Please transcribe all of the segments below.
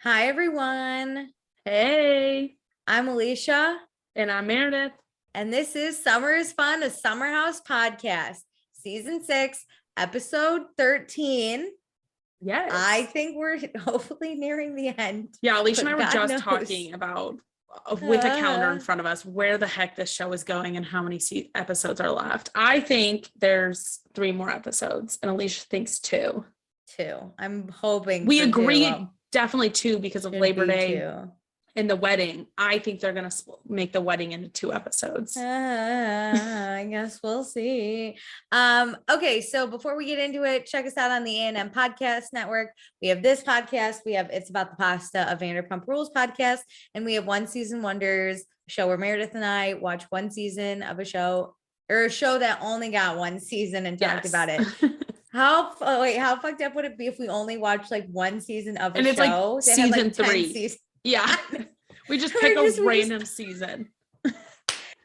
Hi, everyone. Hey, I'm Alicia, and I'm Meredith. and this is Summer is Fun, a Summer House podcast, season 6, episode 13. Yes. I think we're hopefully nearing the end. Yeah, Alicia and I but were God just knows. talking about, with a calendar in front of us, where the heck this show is going and how many episodes are left. I think there's 3 more episodes, and Alicia thinks 2. 2. I'm hoping We for 2. agreed Well, definitely 2 because of should Labor be Day 2. and the wedding. I think they're going to make the wedding into 2 episodes. I guess we'll see. Okay, so before we get into it, check us out on the A&M Podcast Network. We have this podcast. We have It's About the Pasta, a Vanderpump Rules podcast, and we have One Season Wonders, a show where Meredith and I watch one season of a show, or a show that only got one season and talked about it. How fucked up would it be if we only watched like one season of a And it's show like that season had like 10 3. seasons? Yeah. We just pick a random season.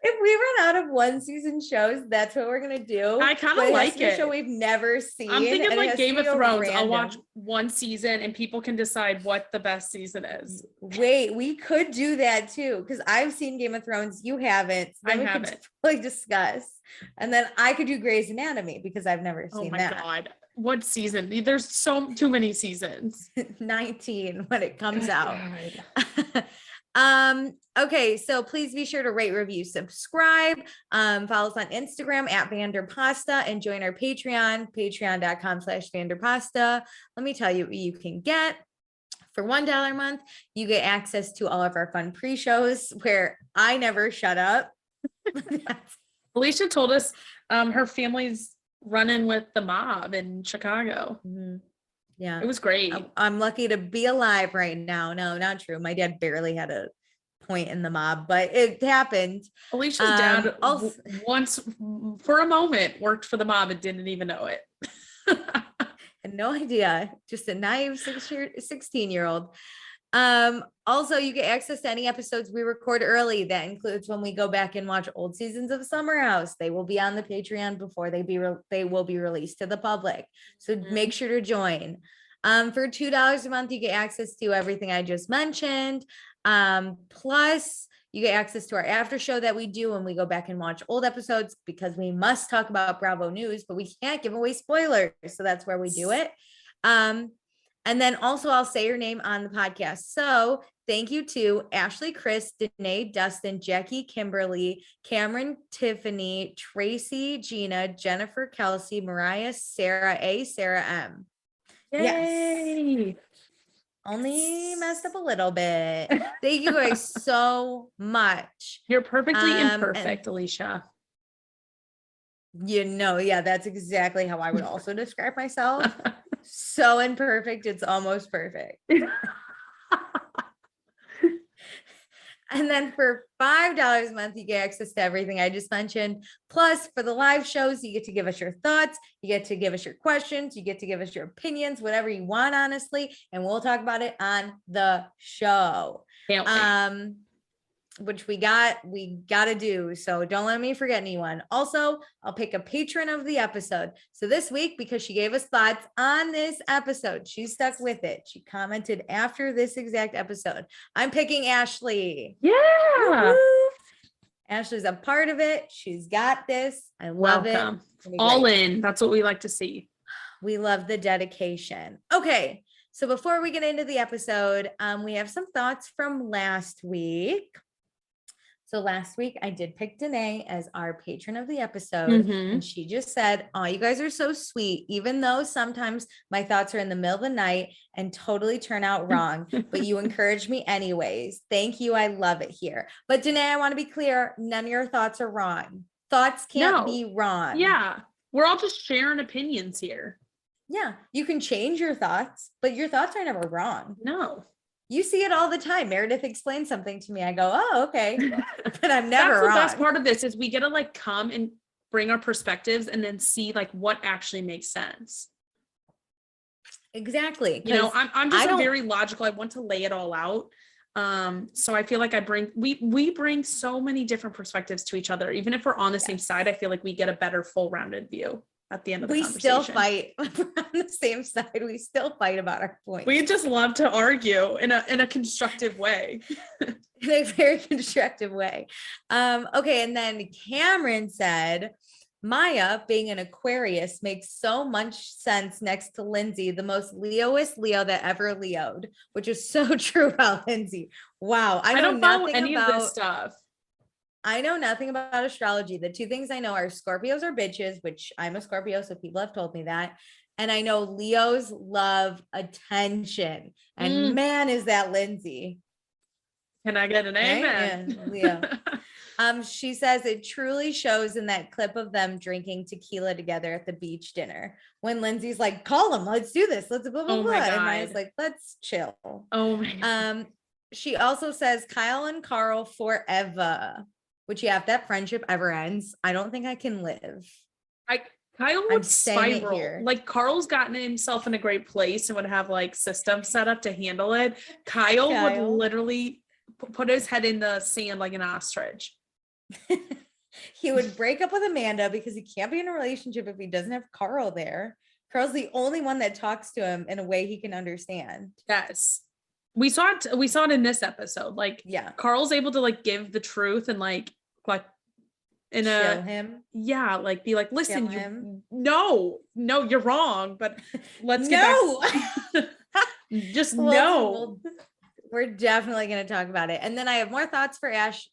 If we run out of one season shows, that's what we're gonna do. I kind of like it. A show we've never seen. I'm thinking like Game of Thrones. Random. I'll watch one season and people can decide what the best season is. Wait, we could do that too, because I've seen Game of Thrones. You haven't. So I haven't. Could totally discuss, and then I could do Grey's Anatomy because I've never seen that. Oh my god, what season? There's too many seasons. 19 when it comes out. Okay, so please be sure to rate, review, subscribe, follow us on Instagram at Vanderpasta, and join our Patreon, patreon.com/Vanderpasta. Let me tell you what you can get. For $1 a month, you get access to all of our fun pre-shows where I never shut up. Alicia told us her family's running with the mob in Chicago. Mm-hmm. Yeah, it was great. I'm lucky to be alive right now. No, not true. My dad barely had a point in the mob, but it happened. Alicia's dad once for a moment worked for the mob and didn't even know it. Had no idea. Just a naive 16-year-old. Also, you get access to any episodes we record early. That includes when we go back and watch old seasons of Summer House. They will be on the Patreon before they will be released to the public. So make sure to join. For $2 a month, you get access to everything I just mentioned. Plus, you get access to our after show that we do when we go back and watch old episodes, because we must talk about Bravo News, but we can't give away spoilers. So that's where we do it. And then also I'll say your name on the podcast. So thank you to Ashley, Chris, Danae, Dustin, Jackie, Kimberly, Cameron, Tiffany, Tracy, Gina, Jennifer, Kelsey, Mariah, Sarah A, Sarah M. Yay! Yes. Only messed up a little bit. Thank you guys so much. You're perfectly imperfect, Alicia. Yeah, that's exactly how I would also describe myself. So imperfect, it's almost perfect. And then for $5 a month, you get access to everything I just mentioned. Plus, for the live shows, you get to give us your thoughts. You get to give us your questions. You get to give us your opinions, whatever you want, honestly. And we'll talk about it on the show. Which we got to do. So don't let me forget anyone. Also, I'll pick a patron of the episode. So this week, because she gave us thoughts on this episode, she stuck with it. She commented after this exact episode. I'm picking Ashley. Yeah. Woo-hoo. Ashley's a part of it. She's got this. I love it. All in. That's what we like to see. We love the dedication. Okay. So before we get into the episode, we have some thoughts from last week. So last week I did pick Danae as our patron of the episode, and she just said, "Oh, you guys are so sweet, even though sometimes my thoughts are in the middle of the night and totally turn out wrong, but you encourage me anyways. Thank you. I love it here." But Danae, I want to be clear, none of your thoughts are wrong. Thoughts can't be wrong. Yeah. We're all just sharing opinions here. Yeah. You can change your thoughts, but your thoughts are never wrong. No. You see it all the time. Meredith explains something to me. I go, "Oh, okay." But I'm never wrong. That's the best part of this is we get to like come and bring our perspectives and then see like what actually makes sense. Exactly. You know, I'm just very logical. I want to lay it all out. So I feel like we bring so many different perspectives to each other. Even if we're on the same side, I feel like we get a better full rounded view. at the end of the We conversation. still fight. We're on the same side. We still fight about our points. We just love to argue in a constructive way. In a very constructive way. Okay, and then Cameron said, Maya, being an Aquarius, makes so much sense next to Lindsay, the most Leoist Leo that ever Leoed, which is so true about Lindsay. Wow, I know don't follow nothing any about of this stuff. I know nothing about astrology. The two things I know are Scorpios are bitches, which I'm a Scorpio, so people have told me that. And I know Leos love attention. And man, is that Lindsay. Can I get an amen? Yeah, Leo. She says it truly shows in that clip of them drinking tequila together at the beach dinner. When Lindsay's like, call him, let's do this. Let's blah, blah, Oh blah. my And Maya's God. like, let's chill. Oh my God. She also says Kyle and Carl forever. Which, yeah, if that friendship ever ends, I don't think I can live. Kyle I'm would saying it spiral. here. Like Carl's gotten himself in a great place and would have like systems set up to handle it. Kyle would literally put his head in the sand like an ostrich. He would break up with Amanda because he can't be in a relationship if he doesn't have Carl there. Carl's the only one that talks to him in a way he can understand. Yes. We saw it in this episode. Like, yeah, Carl's able to like give the truth and like in chill him. Yeah, like be like, listen, no, you're wrong, but let's get back. Just no. We're definitely going to talk about it. And then I have more thoughts for Ash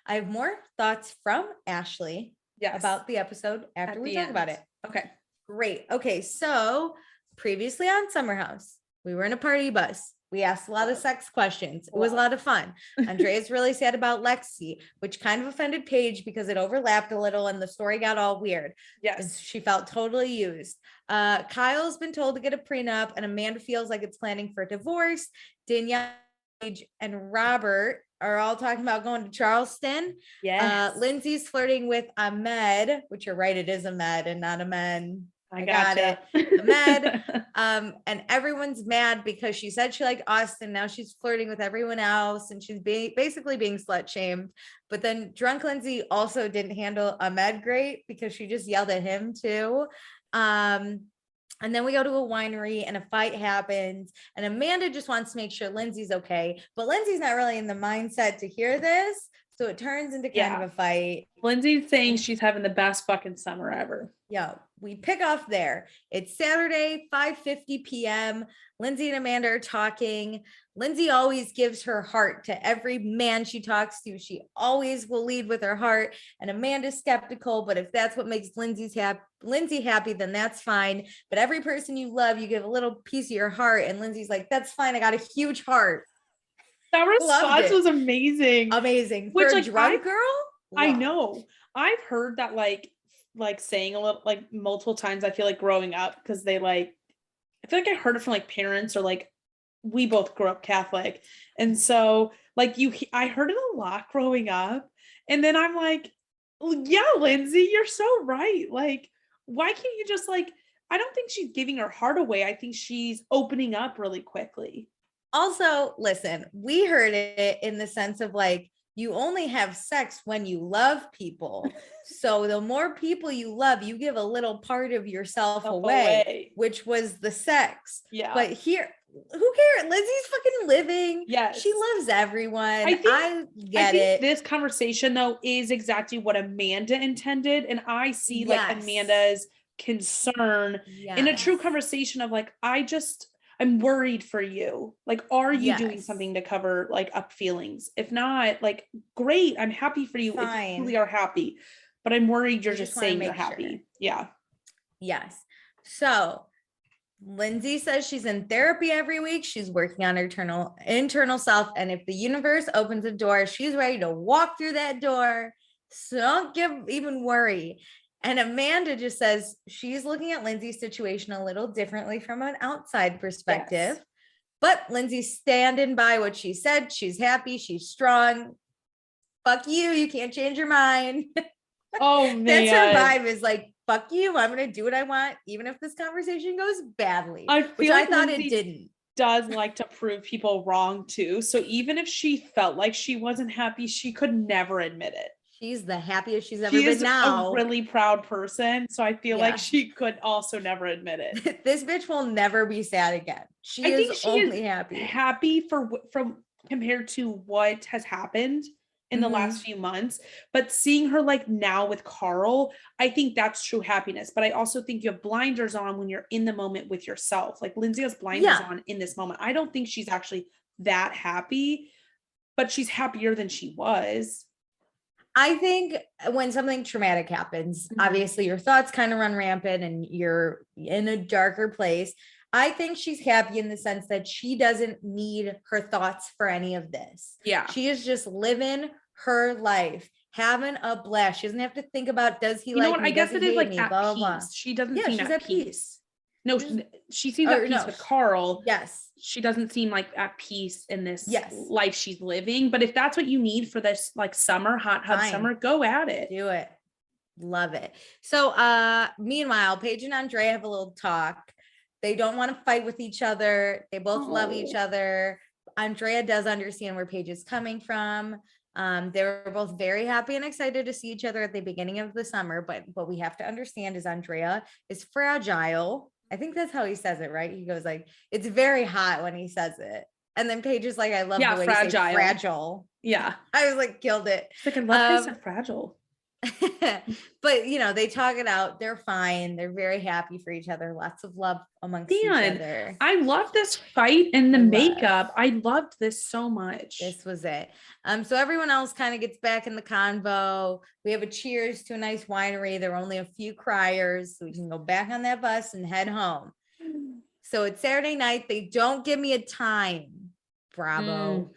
I have more thoughts from Ashley about the episode after we talk about it. Okay. Great. Okay. So previously on Summer House, we were in a party bus. We asked a lot of sex questions. It was a lot of fun. Andrea's really sad about Lexi, which kind of offended Paige because it overlapped a little and the story got all weird. Yes. She felt totally used. Kyle's been told to get a prenup and Amanda feels like it's planning for a divorce. Danielle, Paige, and Robert are all talking about going to Charleston. Yes. Lindsay's flirting with Ahmed, which you're right, it is Ahmed and not Amen. I got it. Ahmed. And everyone's mad because she said she liked Austin. Now she's flirting with everyone else and she's basically being slut shamed. But then drunk Lindsay also didn't handle Ahmed great because she just yelled at him too. And then we go to a winery and a fight happens and Amanda just wants to make sure Lindsay's okay, but Lindsay's not really in the mindset to hear this. So it turns into kind of a fight. Lindsay's saying she's having the best fucking summer ever. Yeah, we pick off there. It's Saturday, 5:50 p.m. Lindsay and Amanda are talking. Lindsay always gives her heart to every man she talks to. She always will lead with her heart. And Amanda's skeptical, but if that's what makes Lindsay happy, then that's fine. But every person you love, you give a little piece of your heart. And Lindsay's like, that's fine. I got a huge heart. That response was amazing. Amazing. Which, for a like, drunk girl? I know. I've heard that like saying a little like multiple times. I feel like growing up because I feel like I heard it from like parents or like we both grew up Catholic. And so like I heard it a lot growing up. And then I'm like, yeah, Lindsay, you're so right. Like, why can't you just like, I don't think she's giving her heart away. I think she's opening up really quickly. Also, listen, we heard it in the sense of like, you only have sex when you love people. So the more people you love, you give a little part of yourself away, which was the sex. Yeah. But here, who cares? Lizzie's fucking living. Yes. She loves everyone. I get it. This conversation though is exactly what Amanda intended. And I see like Amanda's concern in a true conversation of like, I'm worried for you. Like, are you doing something to cover like up feelings? If not, like, great. I'm happy for you if you really are happy, but I'm worried you're just saying you're happy. Sure. Yeah. Yes. So Lindsay says she's in therapy every week. She's working on her internal self. And if the universe opens a door, she's ready to walk through that door. So don't even worry. And Amanda just says she's looking at Lindsay's situation a little differently from an outside perspective. But Lindsay's standing by what she said. She's happy. She's strong. Fuck you. You can't change your mind. Oh, man. That's her vibe is like, fuck you. I'm going to do what I want, even if this conversation goes badly. I thought Lindsay it didn't. Does like to prove people wrong too. So even if she felt like she wasn't happy, she could never admit it. She's the happiest she's ever She been is now. a really proud person. So I feel Yeah. like she could also never admit it. This bitch will never be sad again. She I is think she only is happy. happy from compared to what has happened in the last few months. But seeing her like now with Carl, I think that's true happiness. But I also think you have blinders on when you're in the moment with yourself. Like Lindsay has blinders Yeah. on in this moment. I don't think she's actually that happy, but she's happier than she was. I think when something traumatic happens, Mhm. obviously your thoughts kind of run rampant and you're in a darker place. I think she's happy in the sense that she doesn't need her thoughts for any of this. Yeah. She is just living her life, having a blast. She doesn't have to think about, does he You know like what? me? I guess Does it he is hate like me? at Blah, blah, blah. peace. She doesn't Yeah, seem she's at at peace. peace. No, She's- she seems at or peace no, with Carl. Yes. She doesn't seem like at peace in this Yes. life she's living. But if that's what you need for this like summer, hot Fine. summer, go at it. Do it. Love it. So meanwhile, Paige and Andrea have a little talk. They don't want to fight with each other. They both love each other. Andrea does understand where Paige is coming from. They were both very happy and excited to see each other at the beginning of the summer. But what we have to understand is Andrea is fragile. I think that's how he says it, right? He goes like, it's very hot when he says it. And then Paige is like, I love the way you say fragile. Yeah. I was like, killed it. It's like, I love how you said fragile. But you know, they talk it out. They're fine. They're very happy for each other. Lots of love amongst each other. I love this fight and the makeup. I loved this so much. This was it. So everyone else kind of gets back in the convo. We have a cheers to a nice winery. There are only a few criers, so we can go back on that bus and head home. So it's Saturday night. They don't give me a time. Bravo.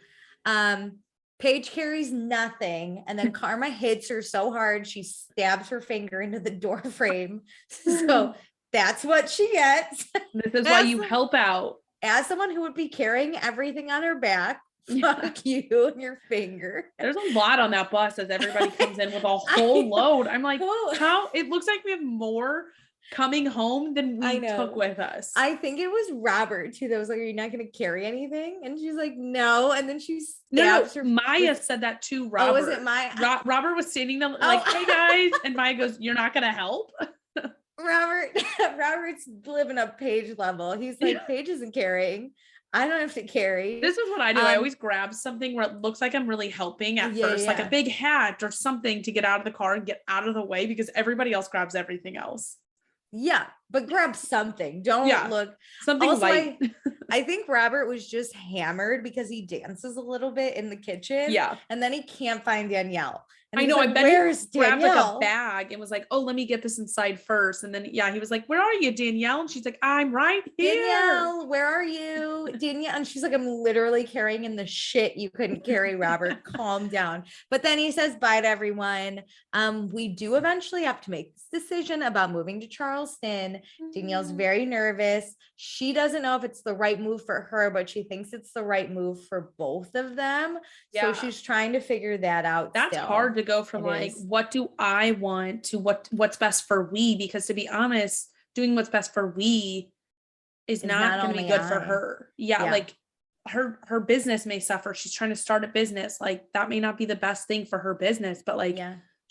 Paige carries nothing, and then Karma hits her so hard she stabs her finger into the door frame. So that's what she gets. This is why you help out. As someone who would be carrying everything on her back, fuck you and your finger. There's a lot on that bus as everybody comes in with a whole load. I'm like, how? It looks like we have more coming home than we took with us. I think it was Robert too that was like, are you not going to carry anything? And she's like, no. And then she stabs her. Maya said that to Robert. Oh, was it Maya? Robert was standing there like, hey guys. And Maya goes, you're not going to help? Robert's living up Paige level. He's like, Paige isn't carrying. I don't have to carry. This is what I do. I always grab something where it looks like I'm really helping at first, like a big hat or something to get out of the car and get out of the way because everybody else grabs everything else. Yeah, but grab something. Don't look something also, light. I think Robert was just hammered because he dances a little bit in the kitchen. Yeah. And then he can't find Danielle. And I know. Like, I bet where's he grabbed Danielle? like a bag and was like, oh, let me get this inside first. And then, he was like, where are you, Danielle? And she's like, I'm right here. Danielle, where are you? Danielle. And she's like, I'm literally carrying in the shit you couldn't carry, Robert. Calm down. But then he says bye to everyone. We do eventually have to make this decision about moving to Charleston. Danielle's very nervous. She doesn't know if it's the right move for her, but she thinks it's the right move for both of them. So she's trying to figure that out. That's hard to go from what do I want to what's best for we, because to be honest, doing what's best for we is not going to be good for her. Like her business may suffer. She's trying to start a business. Like that may not be the best thing for her business, but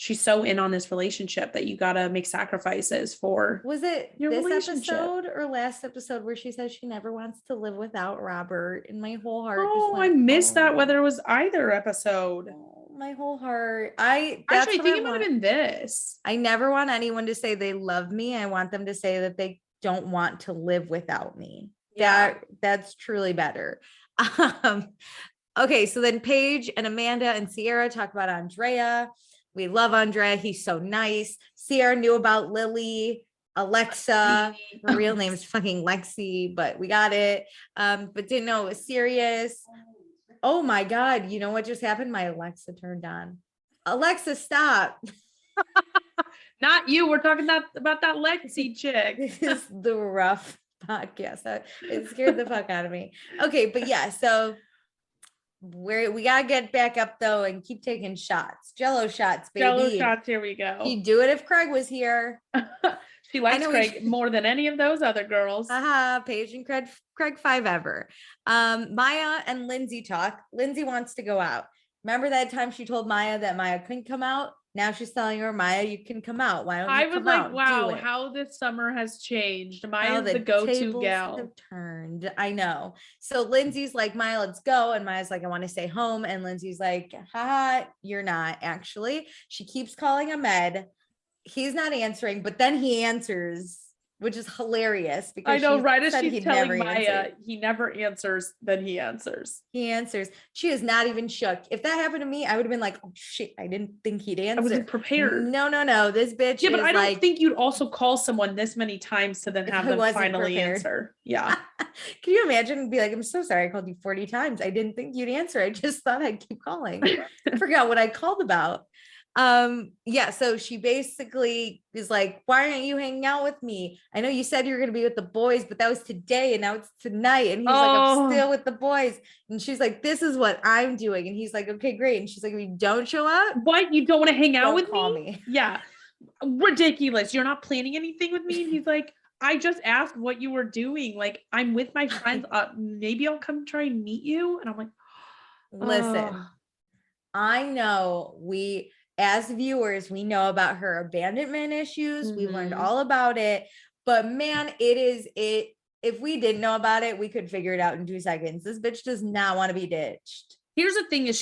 she's so in on this relationship that you got to make sacrifices for. Was it your this episode or last episode where she says she never wants to live without Robert? And my whole heart just went, I missed that, whether it was either episode. My whole heart. I think it might have been this. I never want anyone to say they love me. I want them to say that they don't want to live without me. That's truly better. Okay, so then Paige and Amanda and Sierra talk about Andrea. We love Andrea. He's so nice. Sierra knew about Lily, Alexa. Her real name is fucking Lexi, but we got it. But didn't know it was serious. Oh my God. You know what just happened? My Alexa turned on. Alexa, stop. Not you. We're talking about that Lexi chick. This is the rough podcast. It scared the fuck out of me. Okay, but so we gotta get back up though and keep taking shots. Jello shots, baby. Jello shots, here we go. He'd do it if Craig was here. She likes Craig more than any of those other girls. Paige and Craig 5 ever. Maya and Lindsay talk. Lindsay wants to go out. Remember that time she told Maya that Maya couldn't come out? Now she's telling her, Maya, you can come out. Why don't I you was come like, out? Do wow, it. how this summer has changed. How Maya's the the go-to tables have gal. turned. I know. So Lindsay's like, Maya, let's go. And Maya's like, I want to stay home. And Lindsay's like, haha, you're not actually. She keeps calling Ahmed. He's not answering, but then he answers, which is hilarious I because know, she right as said she's he'd telling never Maya, answer. he never answers, then he answers. He answers. She is not even shook. If that happened to me, I would have been like, oh shit, I didn't think he'd I wasn't answer. prepared. No. This bitch Yeah, but I is don't like, think you'd also call someone this many times to then if have I them wasn't finally prepared. answer. Yeah. Can you imagine and be like, I'm so sorry, I called you 40 times. I didn't think you'd answer. I just thought I'd keep calling. I forgot what I called about. Yeah, so she basically is like, why aren't you hanging out with me? I know you said you were gonna be with the boys, but that was today and now it's tonight. And he's like, I'm still with the boys. And she's like, this is what I'm doing. And he's like, okay, great. And she's like, if you don't show up, What? You don't want to hang out don't with call me? me. Yeah. Ridiculous. You're not planning anything with me? And he's like, I just asked what you were doing. Like, I'm with my friends. Maybe I'll come try and meet you. And I'm like, Listen, I know we, as viewers, we know about her abandonment issues. We learned Mhm. all about it. But man, it. If we didn't know about it, we could figure it out in 2 seconds. This bitch does not want to be ditched. Here's the thing is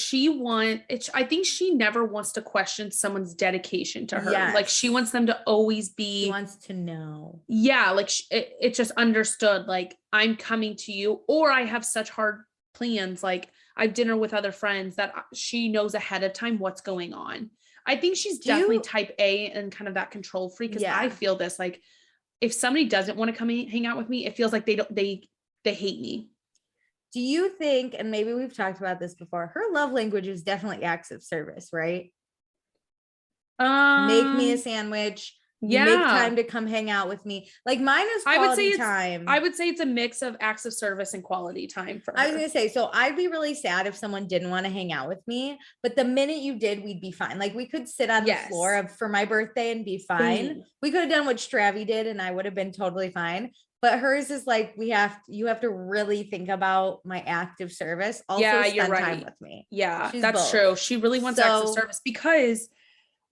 I think she never wants to question someone's dedication to her. Like she Yes. wants them to always She be, wants to know. yeah, like it's just understood. Like I'm coming to you, or I have such hard plans. Like I've dinner with other friends that she knows ahead of time what's going on. I think she's definitely type A and kind of that control freak. Cause I Yeah. feel this, like if somebody doesn't want to come hang out with me, it feels like they hate me. Do you think, and maybe we've talked about this before, her love language is definitely acts of service, right? Make me a sandwich. You make Yeah. time to come hang out with me. Like mine is I would say quality time. I would say it's a mix of acts of service and quality time for her. I was gonna say, so I'd be really sad if someone didn't want to hang out with me, but the minute you did, we'd be fine. Like we could sit on the floor for my birthday and be fine. We could have done what Stravy did and I would have been totally fine. But hers is like, you have to really think about my act of service. Also, yeah, you're spend right. time with me. Yeah, She's that's both. true. She really wants acts of service because,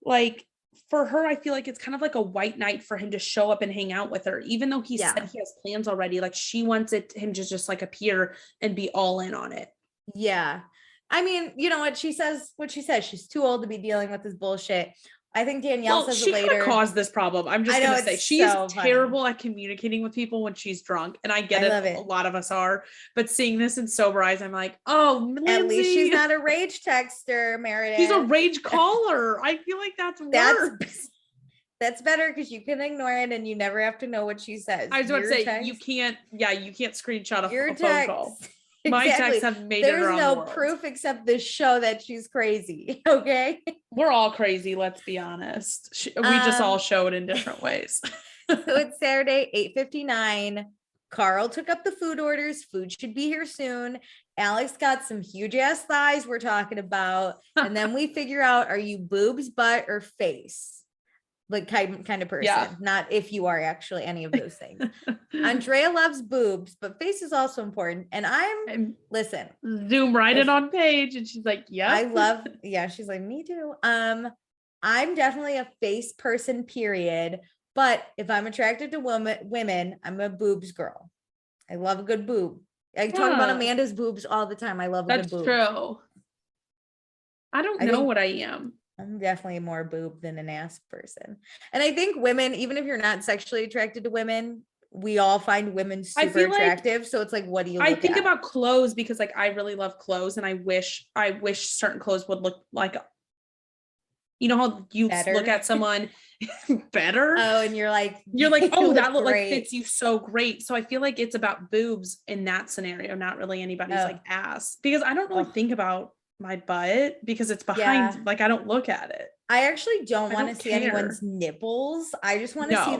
like, for her, I feel like it's kind of like a white knight for him to show up and hang out with her, even though he said he has plans already. Like she wants him to just like appear and be all in on it. Yeah. I mean, you know what she says, she's too old to be dealing with this bullshit. I think Danielle says it later. She caused this problem. I'm just going to say she's so terrible at communicating with people when she's drunk. And I get it. A lot of us are, but seeing this in sober eyes, I'm like, oh, Lindsay. At least she's not a rage texter, Meredith. She's a rage caller. I feel like that's worse. That's better because you can ignore it and you never have to know what she says. I was about to say, you can't screenshot a phone call. Exactly. My texts have made it around the world. There's no proof except this show that she's crazy. Okay. We're all crazy. Let's be honest. We just all show it in different ways. So it's Saturday, 8:59. Carl took up the food orders. Food should be here soon. Alex got some huge ass thighs we're talking about. And then we figure out, are you boobs, butt, or face? Like kind of person, not if you are actually any of those things. Andrea loves boobs, but face is also important. And listen, zoom right in on Paige, and she's like, yeah, she's like, me too. I'm definitely a face person, period. But if I'm attracted to women, I'm a boobs girl. I love a good boob. I talk about Amanda's boobs all the time. I love a good boob. That's true. I don't know what I am. I'm definitely more boob than an ass person. And I think women, even if you're not sexually attracted to women, we all find women super attractive. So it's like, what do you look at? I think about clothes because like I really love clothes and I wish certain clothes would look like, you know how you look at someone better? Oh, and you're like, oh, that look like fits you so great. So I feel like it's about boobs in that scenario, not really anybody's like ass, because I don't really think about my butt because it's behind, like I don't look at it. I actually don't want to see anyone's nipples. I just want to see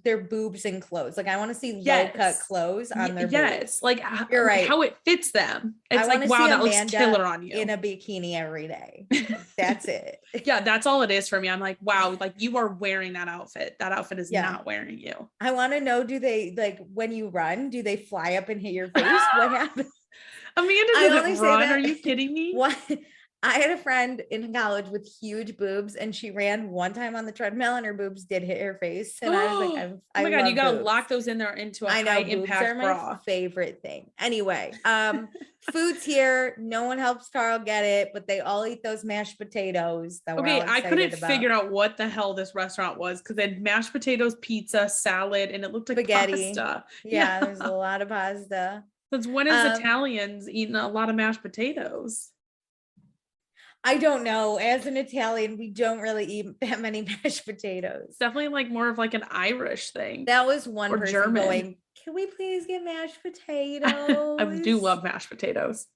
their boobs in clothes. Like I want to see low cut clothes on their boobs. Like you're right, how it fits them. It's like, wow, that looks killer on you in a bikini every day. That's it. Yeah, that's all it is for me. I'm like, wow, like you are wearing that outfit. That outfit is not wearing you. I want to know, do they, like when you run, do they fly up and hit your face? What happens? Amanda doesn't run. Are you kidding me? What? I had a friend in college with huge boobs, and she ran one time on the treadmill, and her boobs did hit her face. And I was like, Oh I my God, you love gotta boobs. lock those in there into a I high know boobs are impact my bra. favorite thing. Anyway, food's here. No one helps Carl get it, but they all eat those mashed potatoes that we're all Okay, I excited couldn't about. figure out what the hell this restaurant was because they had mashed potatoes, pizza, salad, and it looked like Spaghetti. pasta. Yeah, there's a lot of pasta. Since when is Italians eating a lot of mashed potatoes? I don't know. As an Italian, we don't really eat that many mashed potatoes. It's definitely like more of like an Irish thing. That was one or person German. going, can we please get mashed potatoes? I do love mashed potatoes.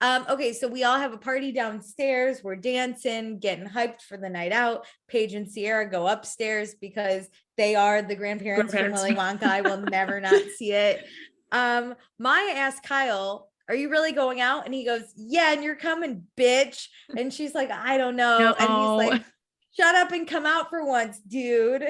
Okay, so we all have a party downstairs. We're dancing, getting hyped for the night out. Paige and Sierra go upstairs because they are the grandparents from Willy Wonka. I will never not see it. Maya asked Kyle, are you really going out? And he goes, yeah, and you're coming, bitch. And she's like, I don't know. No. And he's like, shut up and come out for once, dude.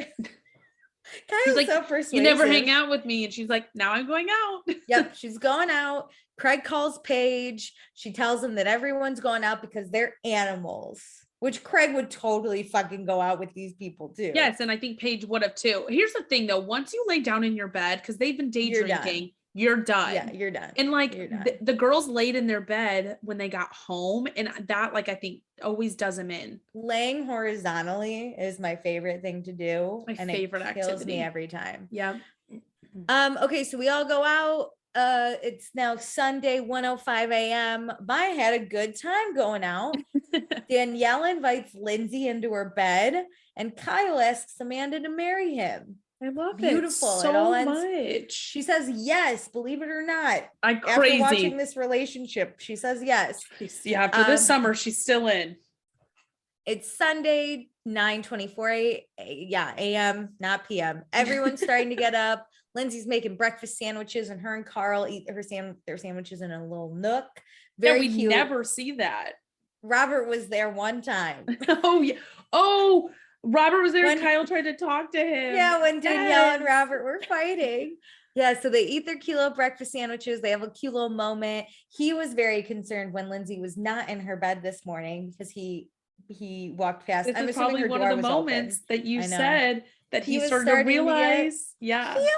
He's like, so persuasive. You never hang out with me. And she's like, now I'm going out. Yep, she's going out. Craig calls Paige. She tells him that everyone's going out because they're animals, which Craig would totally fucking go out with these people too. Yes, and I think Paige would have too. Here's the thing though, once you lay down in your bed, because they've been day drinking, you're done. Yeah, you're done. And like the girls laid in their bed when they got home, and that like I think always does them in. Laying horizontally is my favorite thing to do. My favorite it kills activity. Me every time. Yeah. Okay, so we all go out. It's now Sunday, 1:05 a.m. Maya had a good time going out. Danielle invites Lindsay into her bed, and Kyle asks Amanda to marry him. I love Beautiful. It so much. She says yes, believe it or not. Crazy. After watching this relationship, she says yes. Yeah, after this summer, she's still in. It's Sunday, 9:24 a.m., not p.m. Everyone's starting to get up. Lindsay's making breakfast sandwiches, and her and Carl eat their sandwiches in a little nook. Very cute. Never see that. Robert was there one time. Oh yeah. Oh, Robert was there and Kyle tried to talk to him. Yeah, when Danielle and Robert were fighting. Yeah, so they eat their cute little breakfast sandwiches. They have a cute little moment. He was very concerned when Lindsay was not in her bed this morning because he walked past. This is probably one of the moments that you said that he started to realize. Yeah. Feeling.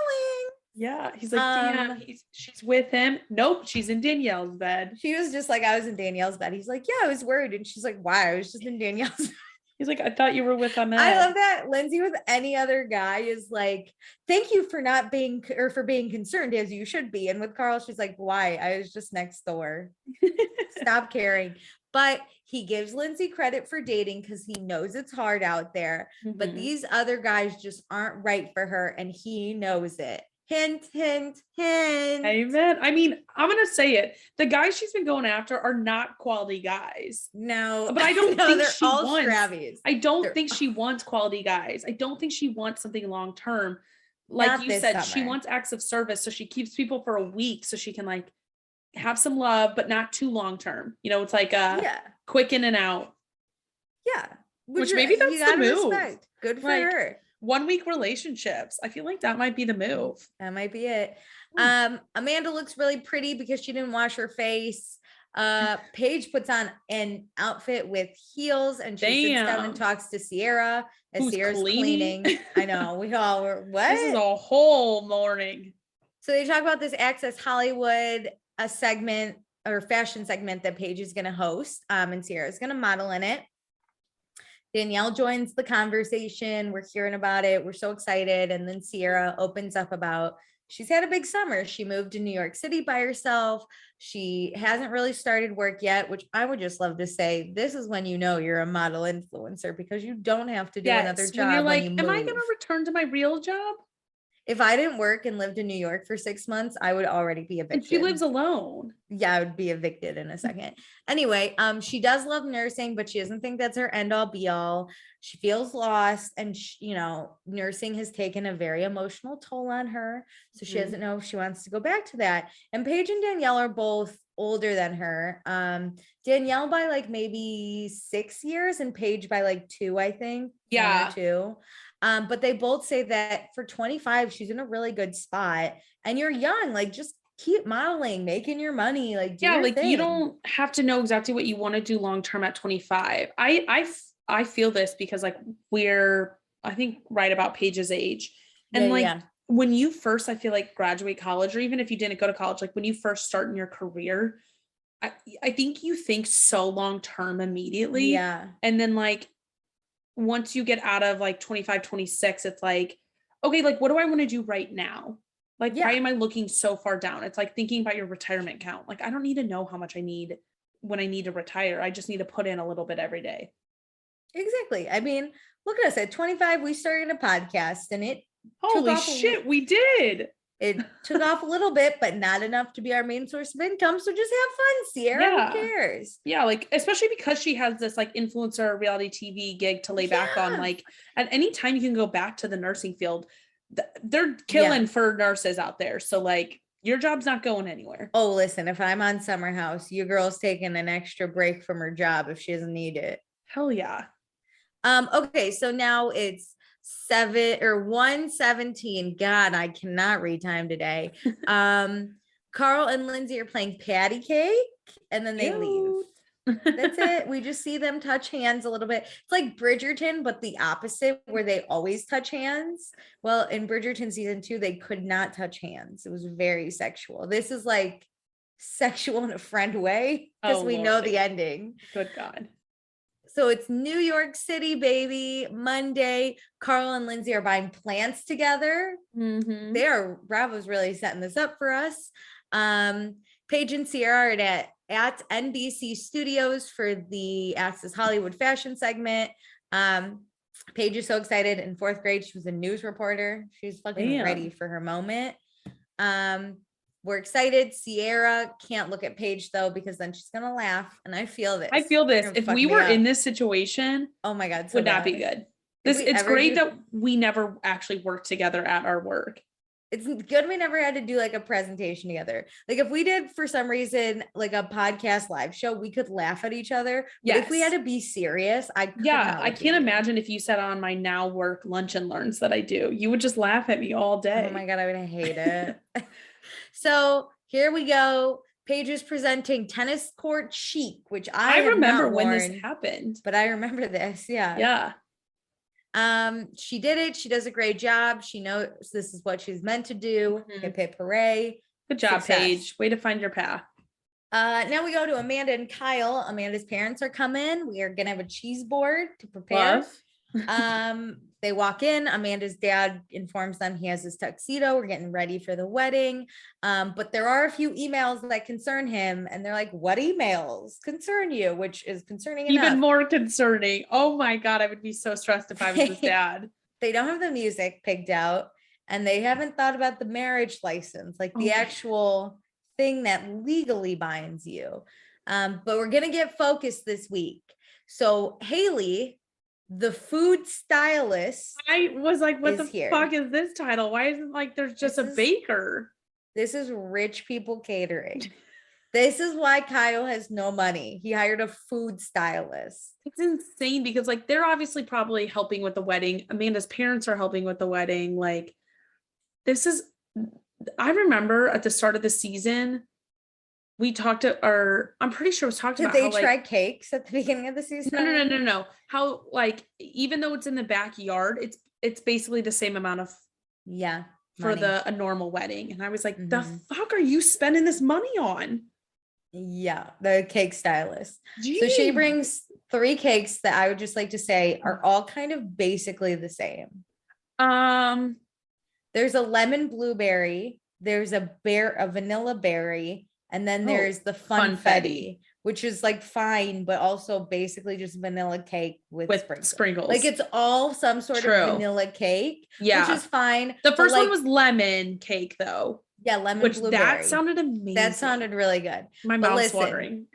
Yeah. He's like, damn, she's with him. Nope, she's in Danielle's bed. She was just like, I was in Danielle's bed. He's like, yeah, I was worried. And she's like, why? I was just in Danielle's bed. He's like, I thought you were with Ahmed. I love that Lindsay with any other guy is like, thank you for not being or for being concerned as you should be. And with Carl, she's like, why? I was just next door. Stop caring. But he gives Lindsay credit for dating because he knows it's hard out there. Mm-hmm. But these other guys just aren't right for her. And he knows it. Hint, hint, hint. Amen. I mean, I'm going to say it. The guys she's been going after are not quality guys. No. But I don't think they're she all wants. Scrabbies. I don't think she wants quality guys. I don't think she wants something long term. Like not you said, summer. She wants acts of service. So she keeps people for a week so she can like have some love, but not too long term. You know, it's like quick in and out. Yeah. Which maybe that's the move. Respect. Good for her. 1 week relationships. I feel like that might be the move. That might be it. Amanda looks really pretty because she didn't wash her face. Paige puts on an outfit with heels and she sits down and talks to Sierra as who's Sierra's cleaning. I know. We all were, what? This is a whole morning. So they talk about this Access Hollywood, a segment or fashion segment that Paige is going to host. And Sierra's going to model in it. Danielle joins the conversation. We're hearing about it. We're so excited. And then Sierra opens up about she's had a big summer. She moved to New York City by herself. She hasn't really started work yet, which I would just love to say, this is when you know you're a model influencer because you don't have to do another job. When you're like, am I going to return to my real job? If I didn't work and lived in New York for 6 months, I would already be evicted. And she lives alone. Yeah, I would be evicted in a second. Anyway, she does love nursing, but she doesn't think that's her end all be all. She feels lost and nursing has taken a very emotional toll on her. So she doesn't know if she wants to go back to that. And Paige and Danielle are both older than her. Danielle by like maybe 6 years and Paige by like 2, I think. Yeah. 1 or 2. But they both say that for 25, she's in a really good spot and you're young, like just keep modeling, making your money, like do Yeah, your like you thing. don't have to know exactly what you want to do long term at 25. I feel this because like we're I think right about Paige's age. Yeah, And like yeah. when you first I feel like graduate college, or even if you didn't go to college, like when you first start in your career, I think you think so long term immediately. Yeah. And then like once you get out of like 25, 26, it's like, okay, like what do I want to do right now? Like, why Yeah. am I looking so far down? It's like thinking about your retirement count. Like, I don't need to know how much I need when I need to retire. I just need to put in a little bit every day. Exactly. I mean, look at us at 25, we started a podcast and it took Holy off shit, we did. it took off a little bit, but not enough to be our main source of income. So just have fun, Sierra. Yeah. Who cares? Yeah, like especially because she has this like influencer reality TV gig to lay back on. Yeah. Like at any time you can go back to the nursing field, they're killing for nurses out there. So like your job's not going anywhere. Oh, listen, if I'm on Summer House, your girl's taking an extra break from her job if she doesn't need it. Hell yeah. Okay, so now it's 1:17. God, I cannot read time today. Carl and Lindsay are playing patty cake and then they leave. That's it. We just see them touch hands a little bit. It's like Bridgerton, but the opposite, where they always touch hands. Well, in Bridgerton season 2, they could not touch hands. It was very sexual. This is like sexual in a friend way because we know the ending. Good God. So it's New York City, baby. Monday, Carl and Lindsay are buying plants together. Bravo's really setting this up for us. Paige and Sierra are at NBC Studios for the Access Hollywood fashion segment. Paige is so excited. In 4th grade, she was a news reporter. She's fucking ready for her moment. We're excited. Sierra can't look at Paige though, because then she's gonna laugh. And I feel this. If we were in this situation, oh my God, would not be good. It's great that we never actually worked together at our work. It's good we never had to do like a presentation together. Like if we did for some reason like a podcast live show, we could laugh at each other. But if we had to be serious, I can't imagine if you said on my now work lunch and learns that I do, you would just laugh at me all day. Oh my God, I would hate it. So here we go. Paige is presenting tennis court chic, which I remember when this happened. But I remember this. Yeah. Yeah. She did it. She does a great job. She knows this is what she's meant to do. Hip hip hooray. Good job, Paige. Way to find your path. Now we go to Amanda and Kyle. Amanda's parents are coming. We are gonna have a cheese board to prepare. They walk in. Amanda's dad informs them he has his tuxedo. We're getting ready for the wedding. But there are a few emails that concern him, and they're like, "What emails concern you?" Which is concerning enough. Even more concerning. Oh my God, I would be so stressed if I was his dad. They don't have the music picked out, and they haven't thought about the marriage license, like the actual thing that legally binds you. But we're gonna get focused this week. So Haley, the food stylist, I was like, what the fuck is this title? Why isn't like there's just a baker? This is rich people catering. This is why Kyle has no money. He hired a food stylist. It's insane because like they're obviously probably helping with the wedding. Amanda's parents are helping with the wedding. Like I remember at the start of the season, we talked to I'm pretty sure it was talked about. Did they try cakes at the beginning of the season? No. How like even though it's in the backyard, it's basically the same amount of for a normal wedding. And I was like, the fuck are you spending this money on? Yeah, the cake stylist. Jeez. So she brings 3 cakes that I would just like to say are all kind of basically the same. There's a lemon blueberry, there's a vanilla berry, and then there's the funfetti, which is like fine, but also basically just vanilla cake with sprinkles. Like it's all some sort of vanilla cake, which is fine. The first one was lemon cake though. Yeah, lemon blueberry. That sounded amazing. That sounded really good. My mouth's watering.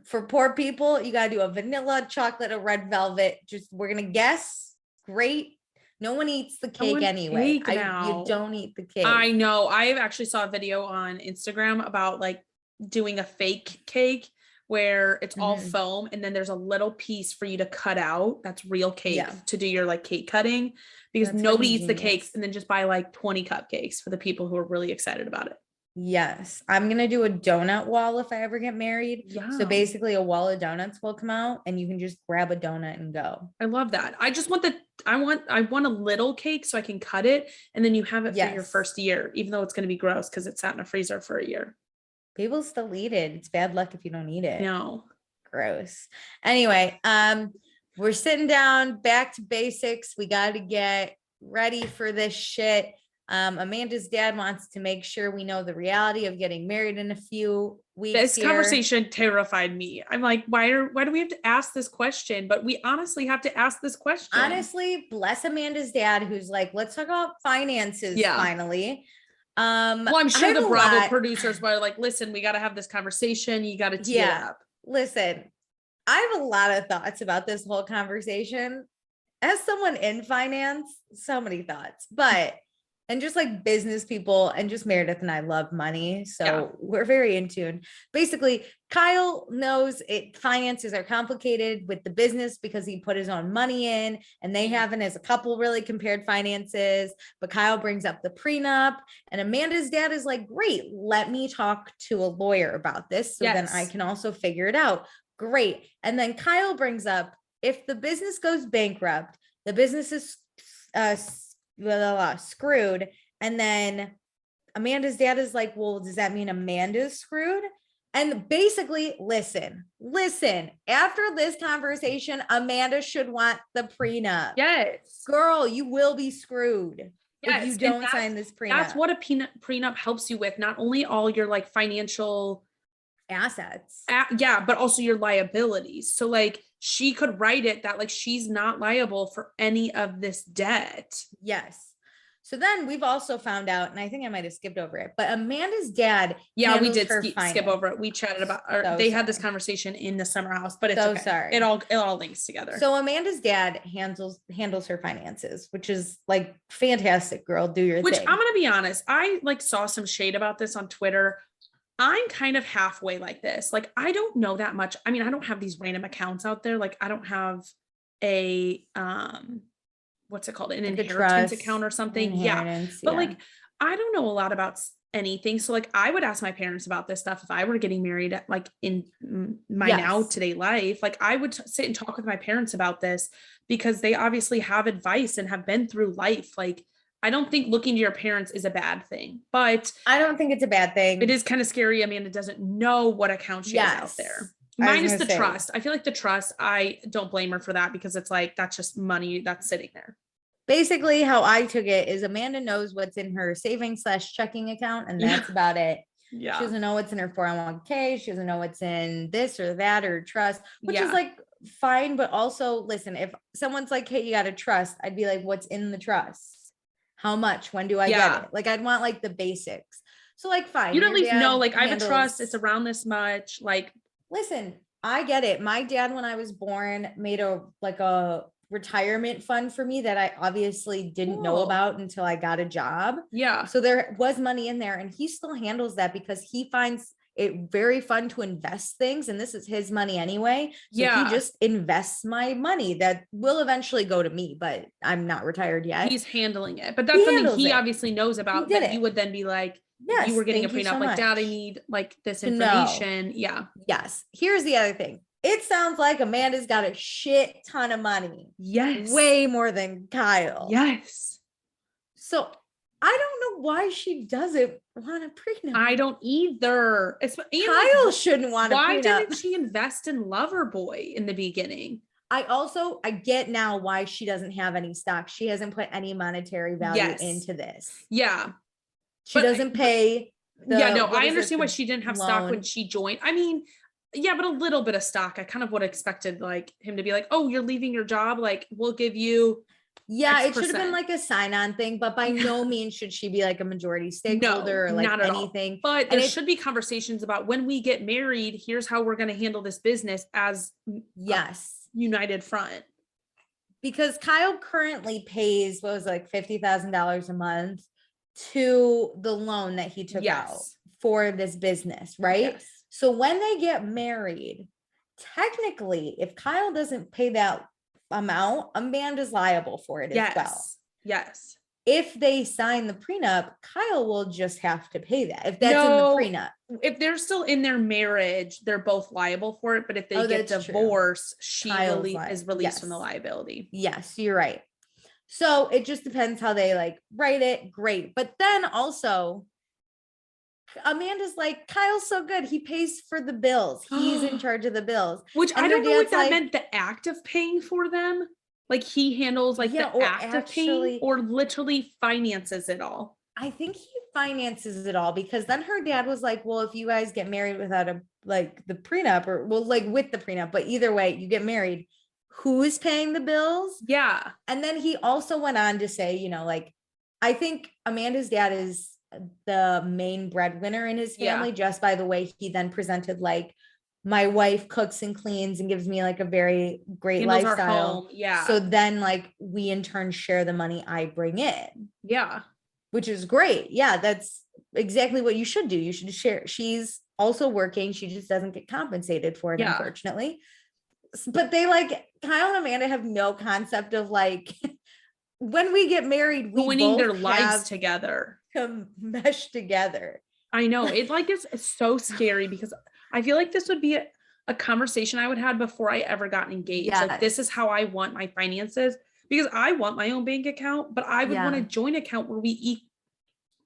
For poor people, you gotta do a vanilla, chocolate, a red velvet. We're gonna guess. Great. No one eats the cake anyway. You don't eat the cake. I know. I actually saw a video on Instagram about like doing a fake cake where it's all foam and then there's a little piece for you to cut out. That's real cake to do your like cake cutting, because nobody eats the cakes, and then just buy like 20 cupcakes for the people who are really excited about it. Yes, I'm gonna do a donut wall if I ever get married. So Yeah. basically, a wall of donuts will come out, and you can just grab a donut and go. I love that. I just want I want a little cake so I can cut it and then you have it for your Yes, first year, even though it's going to be gross because it sat in a freezer for a year. people still eat it. It's bad luck if you don't eat it. No. Gross. Anyway, we're sitting down, back to basics. We got to get ready for this shit. Amanda's dad wants to make sure we know the reality of getting married in a few weeks. This here. conversation terrified me. I'm like, why do we have to ask this question? But we honestly have to ask this question. Honestly, bless Amanda's dad, who's like, let's talk about finances finally. Well, I'm sure the Bravo producers were like, listen, we got to have this conversation. You got to tee it up. Listen, I have a lot of thoughts about this whole conversation. As someone in finance, so many thoughts, and just like business people, and just Meredith and I love money. So we're very in tune. Basically, Kyle knows finances are complicated with the business because he put his own money in, and they haven't as a couple really compared finances. But Kyle brings up the prenup, and Amanda's dad is like, great, let me talk to a lawyer about this. So then I can also figure it out. Great. And then Kyle brings up, if the business goes bankrupt, the business is screwed. And then Amanda's dad is like, well, does that mean Amanda's screwed? And basically, listen, after this conversation, Amanda should want the prenup. Yes. Girl, you will be screwed if you don't sign this prenup. That's what a prenup helps you with. Not only all your like financial assets, but also your liabilities. So like she could write it that like she's not liable for any of this debt. Yes. So then we've also found out, and I think I might have skipped over it, but Amanda's dad. Yeah, we did skip over it. We chatted about, they had this conversation in the summer house, but it's okay. Sorry. It all links together. So Amanda's dad handles her finances, which is like fantastic, girl. Do your thing. Which I'm going to be honest, I like saw some shade about this on Twitter. I'm kind of halfway like this. Like, I don't know that much. I mean, I don't have these random accounts out there. Like, I don't have a, what's it called? An inheritance account or something. Yeah. But like, I don't know a lot about anything. So like, I would ask my parents about this stuff. If I were getting married, like in my now today life, like I would sit and talk with my parents about this because they obviously have advice and have been through life. Like, I don't think looking to your parents is a bad thing, but I don't think it's a bad thing. It is kind of scary. Amanda doesn't know what account she has out there. Minus the trust. I feel like the trust, I don't blame her for that because it's like, that's just money that's sitting there. Basically, how I took it is Amanda knows what's in her savings/checking account, and that's about it. Yeah. She doesn't know what's in her 401k. She doesn't know what's in this or that or trust, which is like fine. But also, listen, if someone's like, hey, you got to trust, I'd be like, what's in the trust? How much? When do I get it? Like, I'd want like the basics. So like, fine. You'd at least know, like, I have a trust. It's around this much. Like, listen, I get it. My dad, when I was born, made a retirement fund for me that I obviously didn't know about until I got a job. Yeah. So there was money in there, and he still handles that because he finds it very fun to invest things, and this is his money anyway. So he just invests my money that will eventually go to me, but I'm not retired yet. He's handling it, but that's something he obviously knows about. That you would then be like, yes, you were getting a prenup, like, Dad, I need like this information. Yeah. Yes. Here's the other thing. It sounds like Amanda's got a shit ton of money. Yes. Way more than Kyle. Yes. So I don't know why she doesn't want a prenup. I don't either. Kyle shouldn't want a prenup. Why didn't she invest in Loverboy in the beginning? I get now why she doesn't have any stock. She hasn't put any monetary value into this. Yeah. She doesn't pay. I understand why she didn't have stock when she joined. I mean, yeah, but a little bit of stock. I kind of would have expected like him to be like, oh, you're leaving your job. Like, we'll give you. Yeah, it should have been like a sign-on thing, but by no means should she be like a majority stakeholder or like not anything. All. But there should be conversations about when we get married, here's how we're going to handle this business as united front. Because Kyle currently pays what was like $50,000 a month to the loan that he took out for this business, right? Yes. So when they get married, technically, if Kyle doesn't pay that amount, Amanda's liable for it as well. Yes. if they sign the prenup, Kyle will just have to pay that if that's in the prenup. If they're still in their marriage, they're both liable for it. But if they get divorced, she is released from the liability. Yes, you're right. So it just depends how they like write it. Great. But then also, Amanda's like, Kyle's so good. He pays for the bills. He's in charge of the bills. Which I don't know if that meant the act of paying for them. Like he handles like the act of paying, or literally finances it all. I think he finances it all, because then her dad was like, well, if you guys get married without the prenup, or well, like with the prenup, but either way, you get married, who's paying the bills? Yeah. And then he also went on to say, like, I think Amanda's dad is the main breadwinner in his family, just by the way he then presented, like, my wife cooks and cleans and gives me like a very great lifestyle. Yeah. So then like we in turn share the money I bring in. Yeah. Which is great. Yeah. That's exactly what you should do. You should share. She's also working. She just doesn't get compensated for it, unfortunately. But they like, Kyle and Amanda have no concept of like, when we get married, we winning their lives together to mesh together. I know. It like is so scary, because I feel like this would be a conversation I would have before I ever got engaged. Yes. Like, this is how I want my finances, because I want my own bank account, but I would want a joint account where we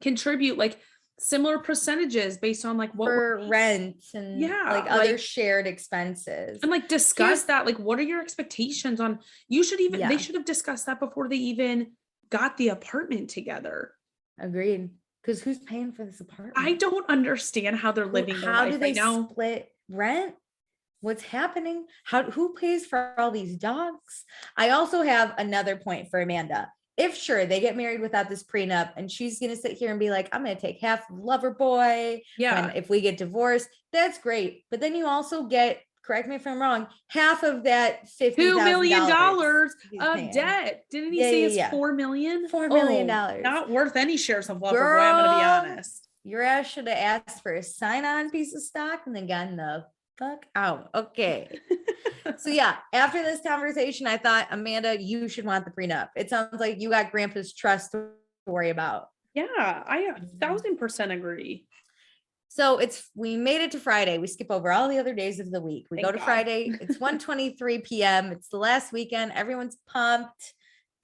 contribute like similar percentages based on like what for rent and like other shared expenses, and like discuss that. Like, what are your expectations on, they should have discussed that before they even got the apartment together. Agreed. Because who's paying for this apartment? I don't understand how they're living their life right now. Split rent? What's happening? Who pays for all these dogs? I also have another point for Amanda. If they get married without this prenup, and she's going to sit here and be like, I'm going to take half of Loverboy. Yeah. And if we get divorced, that's great. But then you also get, correct me if I'm wrong, half of that $2 million of debt. Didn't he say it's $4 million? $4 million. Not worth any shares of Loverboy, I'm going to be honest. Your ass should have asked for a sign-on piece of stock and then gotten the fuck out. Okay. So yeah, after this conversation, I thought, Amanda, you should want the prenup. It sounds like you got grandpa's trust to worry about. Yeah, I 1,000% agree. So we made it to Friday. We skip over all the other days of the week. We go to Friday. It's 1:23 p.m. It's the last weekend. Everyone's pumped.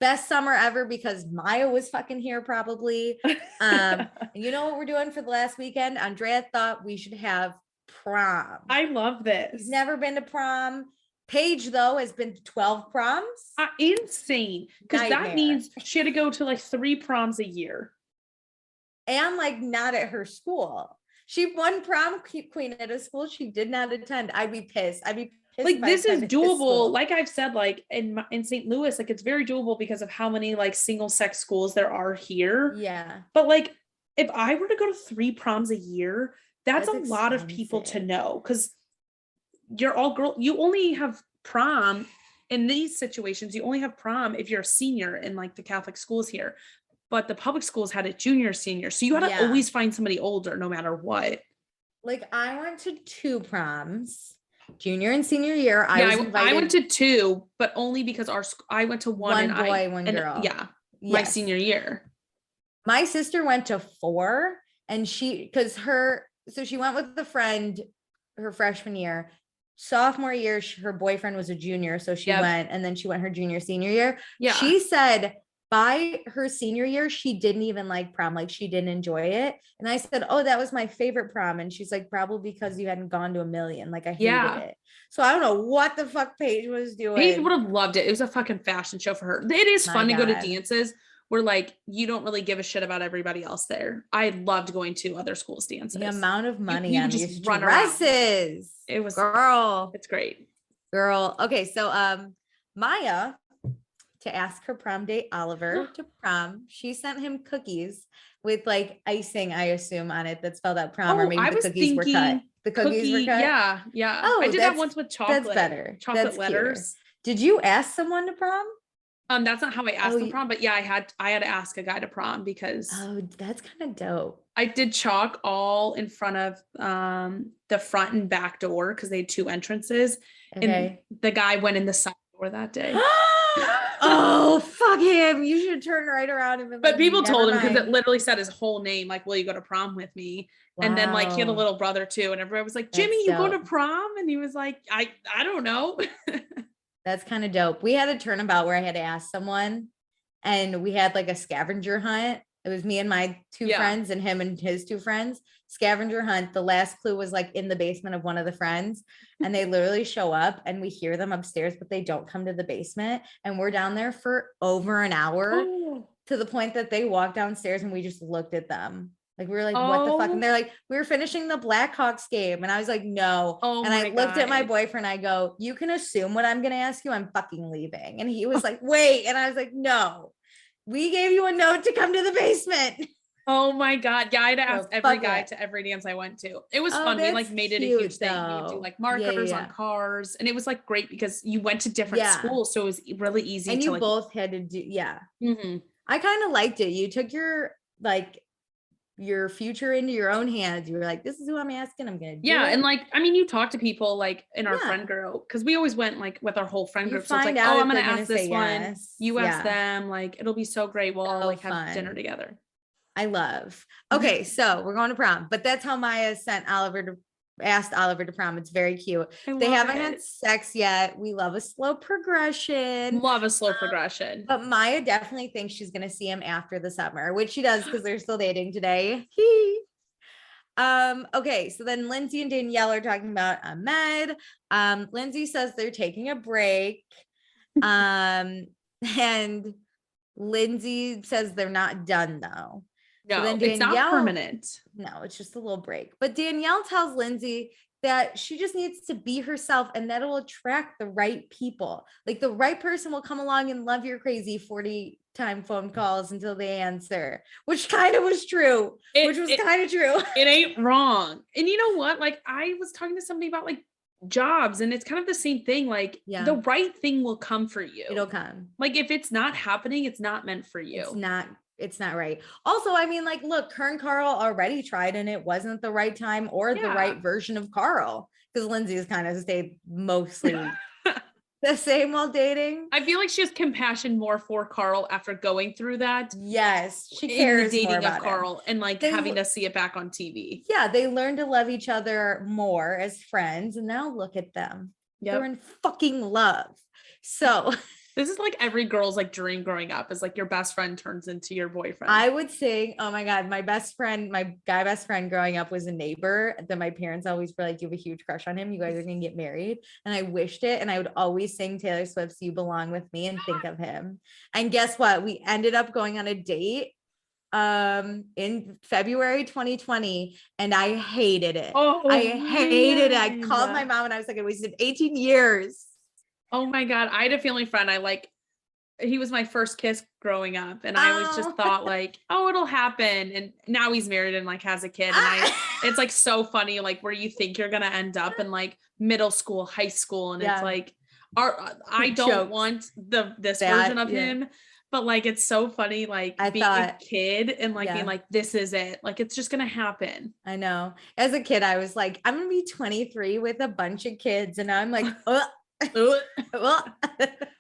Best summer ever, because Maya was fucking here probably. And you know what we're doing for the last weekend? Andrea thought we should have prom. I love this. He's never been to prom. Paige, though, has been to 12 proms. Insane. Because that means she had to go to like 3 proms a year. And like not at her school. She won prom queen at a school she did not attend. I'd be pissed. Like, this is doable. Like I've said, like in St. Louis, like it's very doable because of how many like single sex schools there are here. Yeah. But like, if I were to go to 3 proms a year, that's a lot of people to know, because you're all girl. You only have prom in these situations. You only have prom if you're a senior in like the Catholic schools here, but the public schools had a junior, senior. So you had to always find somebody older no matter what. Like, I went to 2 proms, junior and senior year. I went to 2, but only because I went to one boy, one girl. Yeah. Yes. My senior year. My sister went to 4, and she went with a friend her freshman year. Sophomore year, her boyfriend was a junior, so she went, and then she went her junior, senior year. Yeah. She said by her senior year, she didn't even like prom. Like, she didn't enjoy it. And I said, oh, that was my favorite prom. And she's like, probably because you hadn't gone to a million. Like, I hated it. So I don't know what the fuck Paige was doing. Paige would have loved it. It was a fucking fashion show for her. It is fun to go to dances where like you don't really give a shit about everybody else there. I loved going to other schools' dances. The amount of money on these dresses. It was, girl. It's great. Girl. Okay. So Maya, to ask her prom date Oliver to prom, she sent him cookies with like icing, I assume, on it that spelled out prom, or maybe the cookies were cut. The cookies were cut. Yeah, yeah. Oh, I did that once with chocolate. That's better. Chocolate letters. Cuter. Did you ask someone to prom? That's not how I asked the prom, but yeah, I had to ask a guy to prom because that's kind of dope. I did chalk all in front of the front and back door because they had 2 entrances. Okay. And the guy went in the side door that day. Oh, fuck him. You should turn right around and be But like, people "Never told him because it mind." literally said his whole name, like, will you go to prom with me? And then like he had a Wow. little brother too, and everybody was like, Jimmy, That's you go to dope. prom? And he was like, I don't know. That's kind of dope. We had a turnabout where I had to ask someone, and we had like a scavenger hunt. It was me and my two Yeah. friends and him and his two friends. Scavenger hunt. The last clue was like in the basement of one of the friends, and they literally show up and we hear them upstairs, but they don't come to the basement. And we're down there for over an hour to the point that they walked downstairs and we just looked at them. Like we were like, what the fuck? And they're like, we were finishing the Blackhawks game. And I was like, no. Oh And I my looked at my God. boyfriend. I go, you can assume what I'm gonna ask you. I'm fucking leaving. And he was like, wait. And I was like, no. We gave you a note to come to the basement. Oh my God. Yeah, I had to ask So, every fuck guy it. to every dance I went to. It was Oh, fun. We like that's made it a cute, huge thing. We would do though. like Yeah, markers yeah, on yeah. cars. And it was like great because you went to different Yeah. schools. So it was really easy And to you like, both had to do, yeah. Mhm. I kind of liked it. You took your like your future into your own hands. You were like, this is who I'm asking. I'm gonna do Yeah. it. And like, I mean, you talk to people like in our Yeah. friend group, because we always went like with our whole friend You group. So it's like, find out oh, if I'm gonna they're gonna ask this say one. yes. You ask Yeah. them, like it'll be so great. We'll all So like have dinner fun. together. I love. Okay, so we're going to prom, but that's how Maya asked Oliver to prom. It's very cute. I They love haven't had it. sex yet. We love a slow progression. Love a slow progression. But Maya definitely thinks she's gonna see him after the summer, which she does because they're still dating today. Okay, so then Lindsay and Danielle are talking about Ahmed. Lindsay says they're taking a break. And Lindsay says they're not done though. No, So then it's not Danielle, permanent. no, it's just a little break. But Danielle tells Lindsay that she just needs to be herself and that will attract the right people. Like the right person will come along and love your crazy 40-time phone calls until they answer, which kind of was true, which was kind of true. It ain't wrong. And you know what? Like I was talking to somebody about like jobs, and it's kind of the same thing. Like the right thing will come for you. It'll come. Like if it's not happening, it's not meant for you. It's not right. Also, I mean, like, look, Kern Carl already tried and it wasn't the right time or the right version of Carl, because Lindsay's kind of stayed mostly the same while dating. I feel like she has compassion more for Carl after going through that. Yes, she cares in the dating more about of Carl and like having to see it back on TV. Yeah, they learned to love each other more as friends, and now look at them. They're in fucking love. So this is like every girl's like dream growing up is like your best friend turns into your boyfriend. I would say, oh my God, my guy best friend growing up was a neighbor that my parents always were like, you have a huge crush on him. You guys are going to get married. And I wished it. And I would always sing Taylor Swift's You Belong With Me and think of him. And guess what? We ended up going on a date in February 2020 and I hated it. I hated it. I called my mom and I was like, I wasted 18 years. Oh my God. I had a family friend. He was my first kiss growing up. And I was just thought like, oh, it'll happen. And now he's married and like has a kid. And it's like so funny, like where you think you're going to end up in like middle school, high school. And it's like, I don't want this version of him, but like, it's so funny. Like being a kid and like being like, this is it. Like, it's just going to happen. I know. As a kid, I was like, I'm going to be 23 with a bunch of kids. And now I'm like,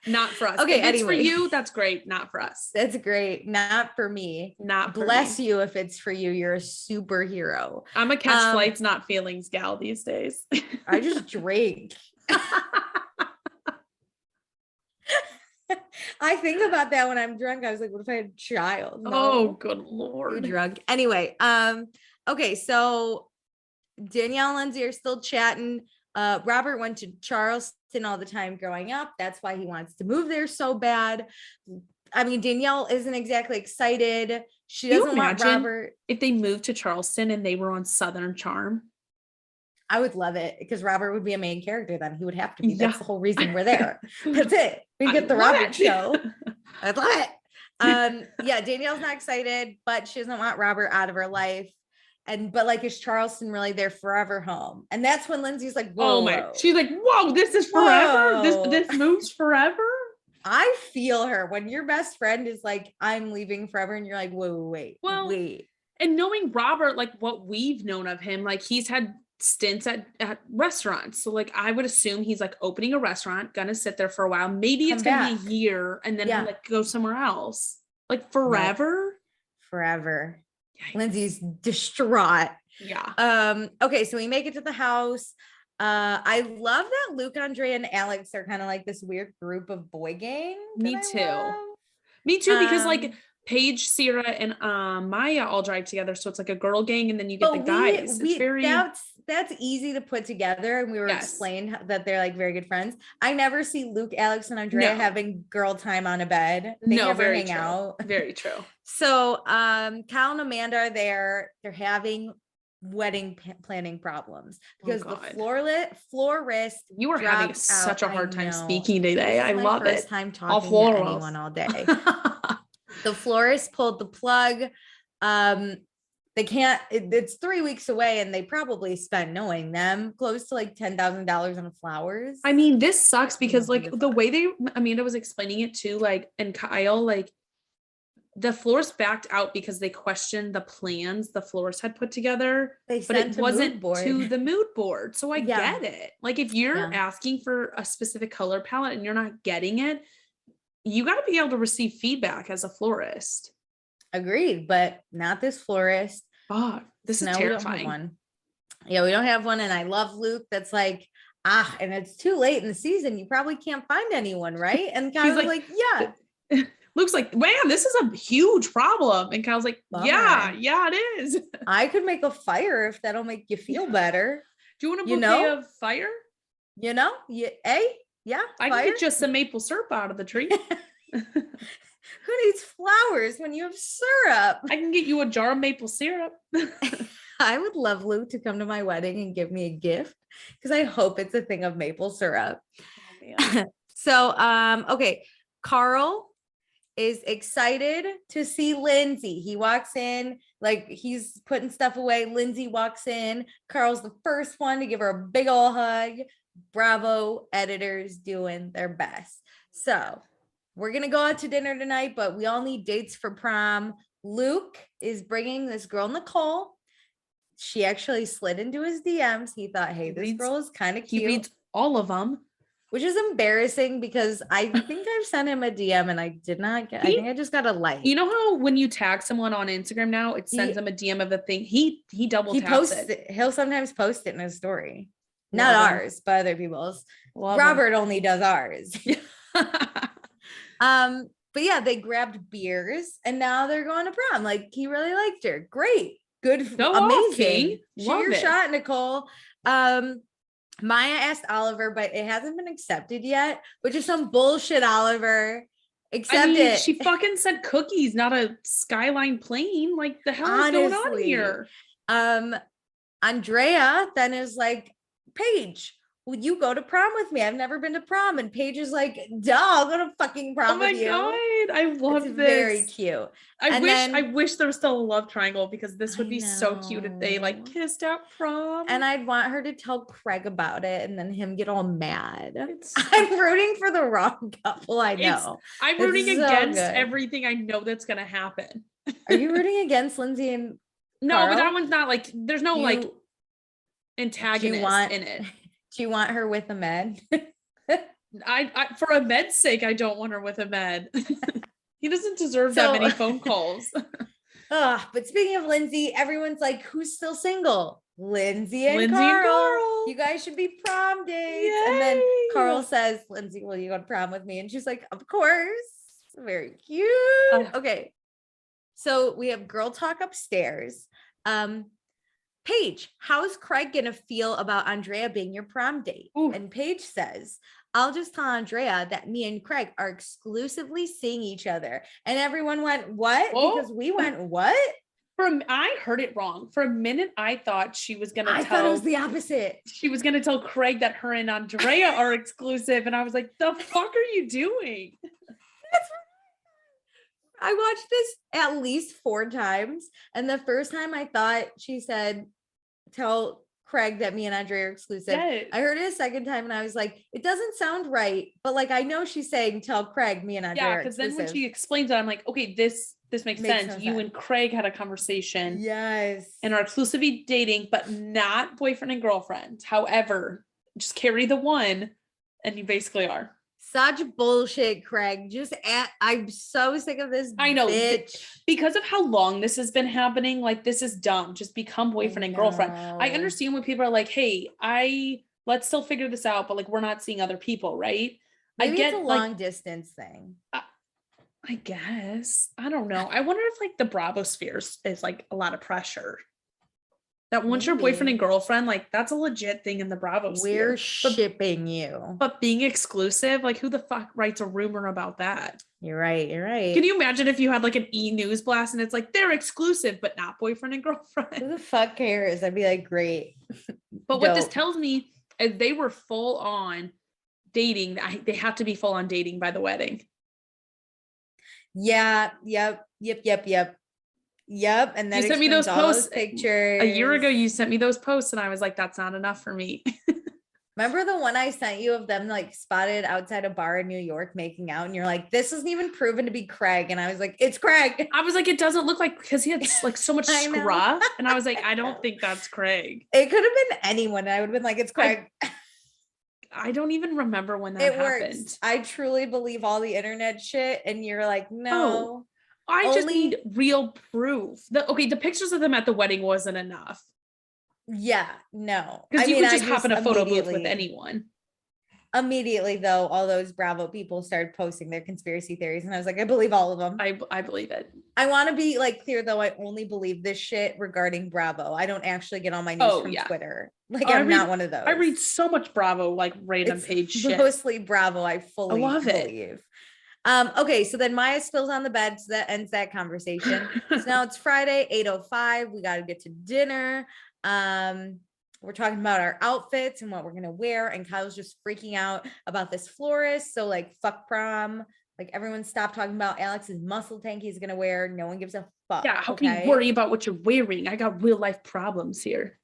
not for us. Okay, if it's for you, that's great. Not for us. That's great. Not for me. Not for bless me. you if it's for you. You're a superhero. I'm a catch flights, not feelings gal these days. I just drink. I think about that when I'm drunk. I was like, what if I had a child? No. Oh, good Lord. You're drunk. Anyway, okay, so Danielle and Lindsay are still chatting. Robert went to Charleston all the time growing up. That's why he wants to move there so bad. I mean, Danielle isn't exactly excited. She doesn't want Robert. If they moved to Charleston and they were on Southern Charm. I would love it because Robert would be a main character then. He would have to be. That's the whole reason we're there. That's it. We get the Robert show. I'd love it. Yeah, Danielle's not excited, but she doesn't want Robert out of her life. But like, is Charleston really their forever home? And that's when Lindsay's like, whoa. Oh my, she's like, whoa, this is forever. This moves forever. I feel her when your best friend is like, I'm leaving forever. And you're like, wait. And knowing Robert, like what we've known of him, like he's had stints at restaurants. So like I would assume he's like opening a restaurant, gonna sit there for a while. Maybe it's gonna be a year and then like go somewhere else. Like forever. No. Forever. Yikes. Lindsay's distraught. Yeah. Okay, so we make it to the house. I love that Luke, Andrea, and Alex are kind of like this weird group of boy gang. Me too, because like Paige, Sierra, and Maya all drive together, so it's like a girl gang, and then you get the guys. It's very that's easy to put together, and we were explained that they're like very good friends. I never see Luke, Alex, and Andrea having girl time on a bed. They never hang out. Very true. So Kyle and Amanda are there. They're having wedding planning problems because the florist you were having such a hard time speaking today. I love it. First time talking to anyone all day. The florist pulled the plug. They can't, it's 3 weeks away, and they probably spent, knowing them, close to like $10,000 on flowers. I mean, this sucks because like the way Amanda was explaining it too, like, and Kyle, like the florist backed out because they questioned the plans the florist had put together, but it wasn't to the mood board. So I get it. Like if you're asking for a specific color palette and you're not getting it, you got to be able to receive feedback as a florist. Agreed, but not this florist. Oh, this is terrifying. Yeah, we don't have one. And I love Luke. That's like, and it's too late in the season. You probably can't find anyone, right? And Kyle's like, yeah. Luke's like, man, this is a huge problem. And Kyle's like, yeah, it is. I could make a fire if that'll make you feel better. Do you want a bouquet of fire? Yeah, I can get just some maple syrup out of the tree. Who needs flowers when you have syrup? I can get you a jar of maple syrup. I would love Luke to come to my wedding and give me a gift, because I hope it's a thing of maple syrup. Oh, so, okay. Carl is excited to see Lindsay. He walks in, like he's putting stuff away. Lindsay walks in. Carl's the first one to give her a big ol' hug. Bravo, editors doing their best. So we're going to go out to dinner tonight, but we all need dates for prom. Luke is bringing this girl, Nicole. She actually slid into his DMs. He thought, hey, this girl is kind of cute. He reads all of them. Which is embarrassing because I think I've sent him a DM and I did not get, I think I just got a like. You know how when you tag someone on Instagram now, it sends them a DM of the thing. He posts it. He'll sometimes post it in his story. Not ours, but other people's. Robert only does ours. But yeah, they grabbed beers and now they're going to prom. Like he really liked her. Great. Good. Amazing. Shoot your shot, Nicole. Maya asked Oliver, but it hasn't been accepted yet, which is some bullshit, Oliver. Accept it. She fucking sent cookies, not a skyline plane. Like the hell is going on here? Andrea then is like, Paige, will you go to prom with me? I've never been to prom. And Paige is like, duh, I'll go to fucking prom with you. Oh my God. I love this. Very cute. I wish there was still a love triangle, because this would be so cute if they like kissed at prom. And I'd want her to tell Craig about it and then him get all mad. I'm rooting for the wrong couple. I know. I'm rooting against everything I know that's going to happen. Are you rooting against Lindsay and No, Carl? but that one's not like, there's no like antagonist in it. Do you want her with a med? I for a med's sake, I don't want her with a med. He doesn't deserve that many phone calls. But speaking of Lindsay, everyone's like, who's still single? Lindsay and Carl. You guys should be prom dates. Yay. And then Carl says, Lindsay, will you go to prom with me? And she's like, of course. Very cute. Okay. So we have girl talk upstairs. Paige, how's Craig gonna feel about Andrea being your prom date? Ooh. And Paige says, I'll just tell Andrea that me and Craig are exclusively seeing each other. And everyone went, what? Oh. Because we went, what? I heard it wrong. For a minute, I thought she was going to tell. I thought it was the opposite. She was going to tell Craig that her and Andrea are exclusive. And I was like, the fuck are you doing? I watched this at least 4 times. And the first time I thought she said, tell Craig that me and Andre are exclusive. Yes. I heard it a second time and I was like, it doesn't sound right, but like I know she's saying tell Craig me and Andre Yeah, are because then when exclusive. she explains it, I'm like, okay, this makes sense. no You sense. and Craig had a conversation Yes. and are exclusively dating, but not boyfriend and girlfriend. However, just carry the one, and you basically are. Such bullshit, Craig. I'm so sick of this. I know, bitch. because of how long this has been happening. Like, this is dumb. Just become boyfriend and girlfriend. I know. understand when people are like, hey, let's still figure this out, but like, we're not seeing other people, right? Maybe I get it's a long distance thing. I guess. I don't know. I wonder if like the Bravo sphere is like a lot of pressure. That once you're boyfriend Maybe. and girlfriend, like that's a legit thing in the Bravo sphere. We're shipping you. But being exclusive, like who the fuck writes a rumor about that? You're right. You're right. Can you imagine if you had like an e-news blast and it's like they're exclusive but not boyfriend and Who girlfriend? the fuck cares? I'd be like, great. But what this Dope. tells me is they were full on dating. They have to be full on dating by the wedding. Yeah. Yep. And then You sent me those posts pictures. a year ago. You sent me those posts and I was like, that's not enough for me. Remember the one I sent you of them like spotted outside a bar in New York making out, and you're like, this isn't even proven to be Craig. And I was like, it's Craig. I was like, it doesn't look like, because he had like so much I know. scruff. And I was like, I don't think that's Craig. It could have been anyone. I would have been like, it's Craig. I don't even remember when that happened. Works. I truly believe all the internet shit. And you're like, no. I just need real proof. The pictures of them at the wedding wasn't enough. Yeah, no. Because you could just hop in a photo booth with anyone. Immediately, though, all those Bravo people started posting their conspiracy theories. And I was like, I believe all of them. I believe it. I want to be like clear, though. I only believe this shit regarding Bravo. I don't actually get all my news from Twitter. Like, I'm not one of those. I read so much Bravo, like random page shit. Mostly Bravo. I fully love believe. Okay, so then Maya spills on the bed, so that ends that conversation. So now it's Friday, 8:05. We got to get to dinner. We're talking about our outfits and what we're gonna wear, and Kyle's just freaking out about this florist. So like, fuck prom. Like, everyone stop talking about Alex's muscle tank he's gonna wear. No one gives a fuck. Yeah, how can you worry about what you're wearing? I got real life problems here.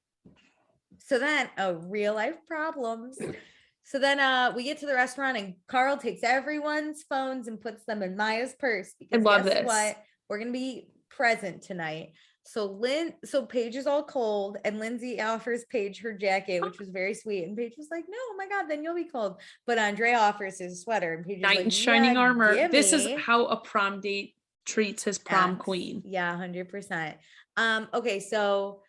So then, real life problems. So then we get to the restaurant and Carl takes everyone's phones and puts them in Maya's purse. Because I love guess this. what? We're going to be present tonight. So Paige is all cold and Lindsay offers Paige her jacket, which was very sweet. And Paige was like, no, oh my God, then you'll be cold. But Andre offers his sweater and Paige is Knight like, in shining armor. gimme. This is how a prom date treats his prom queen. Yeah, 100%. Okay, so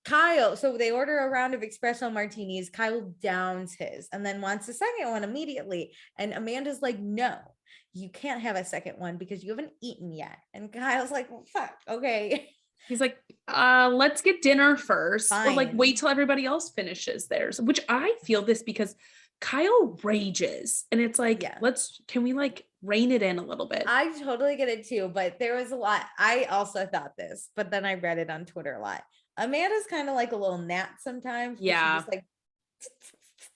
Kyle, so they order a round of espresso martinis. Kyle downs his and then wants a second one immediately. And Amanda's like, no, you can't have a second one because you haven't eaten yet. And Kyle's like, well, fuck, okay. He's like, let's get dinner first. Fine. Or like wait till everybody else finishes theirs, which I feel this because Kyle rages and it's like, can we like rein it in a little bit? I totally get it too, but there was a lot. I also thought this, but then I read it on Twitter a lot. Amanda's kind of like a little gnat sometimes. Yeah.